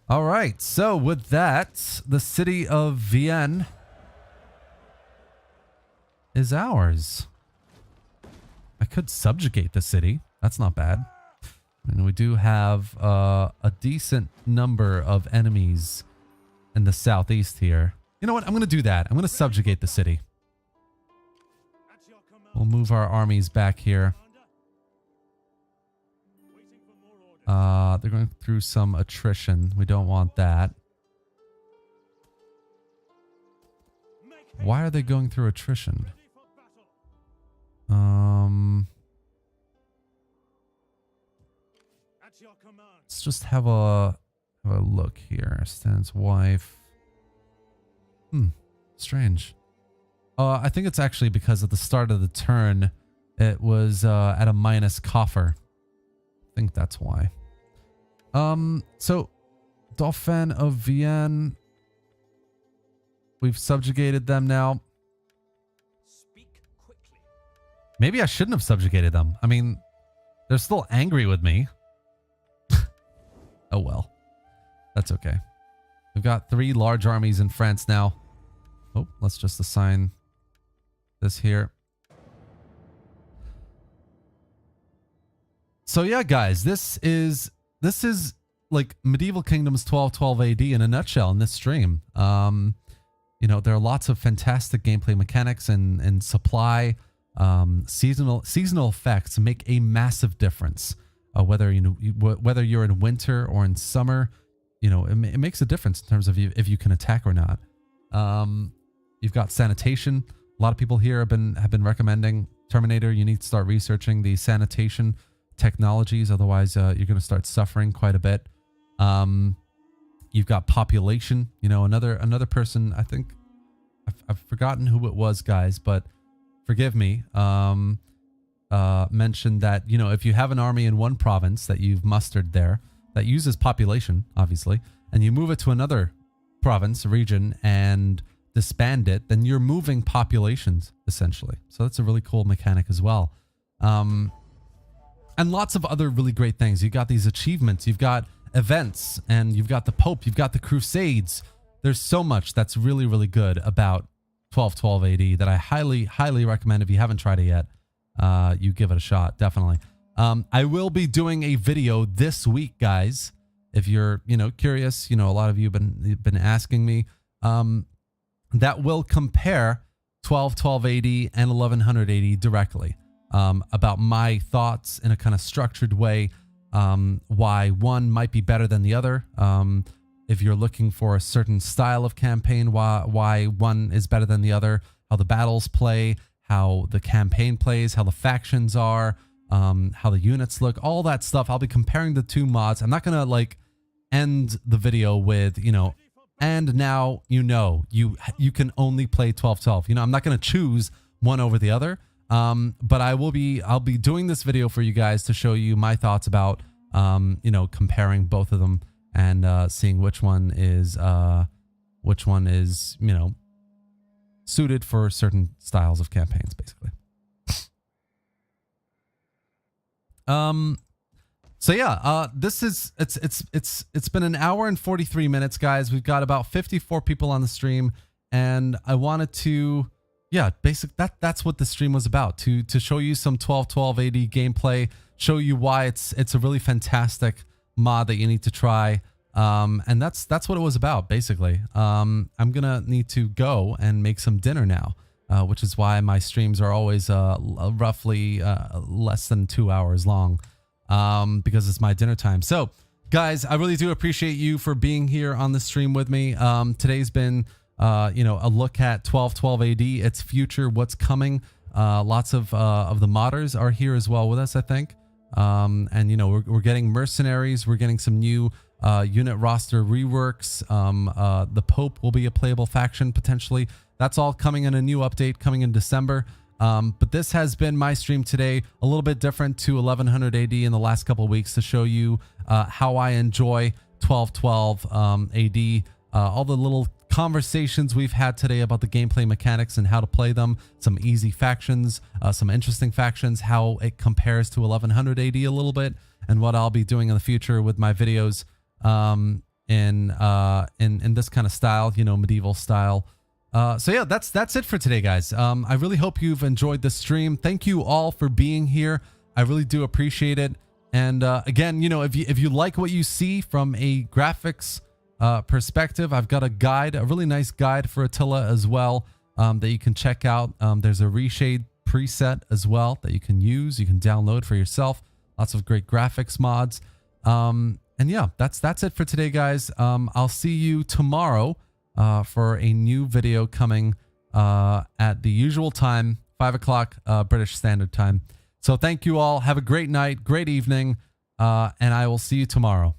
All right, so with that, the city of Vienne is ours. I could subjugate the city. That's not bad. And we do have a decent number of enemies in the southeast here. You know what? I'm going to do that. I'm going to subjugate the city. We'll move our armies back here. They're going through some attrition. We don't want that. Why are they going through attrition? Let's just have a look here. Stan's wife. Strange. I think it's actually because at the start of the turn, it was at a minus coffer. I think that's why. So Dauphin of Vienne. We've subjugated them now. Speak quickly. Maybe I shouldn't have subjugated them. I mean, they're still angry with me. Oh well. That's okay. We've got 3 large armies in France now. Oh, let's just assign this here. So yeah, guys, this is like Medieval Kingdoms 1212 AD in a nutshell in this stream. You know, there are lots of fantastic gameplay mechanics and supply. Seasonal effects make a massive difference. Whether you're in winter or in summer, you know, it makes a difference in terms of if you can attack or not. You've got sanitation. A lot of people here have been recommending Terminator. You need to start researching the sanitation technologies, otherwise you're going to start suffering quite a bit. You've got population. You know, another person. I think I've forgotten who it was, guys, but forgive me. Mentioned that, you know, if you have an army in one province that you've mustered there that uses population, obviously, and you move it to another province, region, and disband it, then you're moving populations essentially. So that's a really cool mechanic as well. And lots of other really great things. You've got these achievements, you've got events, and you've got the Pope, you've got the Crusades. There's so much that's really, really good about 1212 AD that I highly, highly recommend. If you haven't tried it yet, you give it a shot, definitely. I will be doing a video this week, guys. If you're, you know, curious, you know, a lot of you have been asking me, that will compare 1212 AD and 1100 AD directly, about my thoughts in a kind of structured way, why one might be better than the other. If you're looking for a certain style of campaign, why one is better than the other, how the battles play, how the campaign plays, how the factions are, how the units look, all that stuff. I'll be comparing the 2 mods. I'm not going to like end the video with, you know, and now you know you can only play 1212. You know, I'm not going to choose one over the other. But I'll be doing this video for you guys to show you my thoughts about, you know, comparing both of them and seeing which one is, you know, suited for certain styles of campaigns, basically. So yeah, it's been an hour and 43 minutes, guys. We've got about 54 people on the stream, and I wanted to, yeah, that's what the stream was about, to show you some 1212 AD gameplay, show you why it's a really fantastic mod that you need to try. And that's what it was about, basically. I'm gonna need to go and make some dinner now, which is why my streams are always roughly less than 2 hours long, because it's my dinner time. So guys, I really do appreciate you for being here on the stream with me. Today's been you know, a look at 1212 AD, its future, what's coming. Lots of the modders are here as well with us, I think. And you know, we're getting mercenaries, we're getting some new unit roster reworks. The Pope will be a playable faction potentially. That's all coming in a new update coming in December. But this has been my stream today, a little bit different to 1100 AD in the last couple of weeks, to show you how I enjoy 1212 AD, all the little conversations we've had today about the gameplay mechanics and how to play them, some easy factions, some interesting factions, how it compares to 1100 AD a little bit, and what I'll be doing in the future with my videos in this kind of style, you know, medieval style. So yeah, that's it for today, guys. I really hope you've enjoyed the stream. Thank you all for being here. I really do appreciate it. And again, you know, if you like what you see from a graphics perspective, I've got a guide, a really nice guide for Attila as well, that you can check out. There's a reshade preset as well that you can use. You can download for yourself. Lots of great graphics mods. And yeah, that's it for today, guys. I'll see you tomorrow for a new video coming at the usual time, 5 o'clock British Standard Time. So thank you all. Have a great night, great evening, and I will see you tomorrow.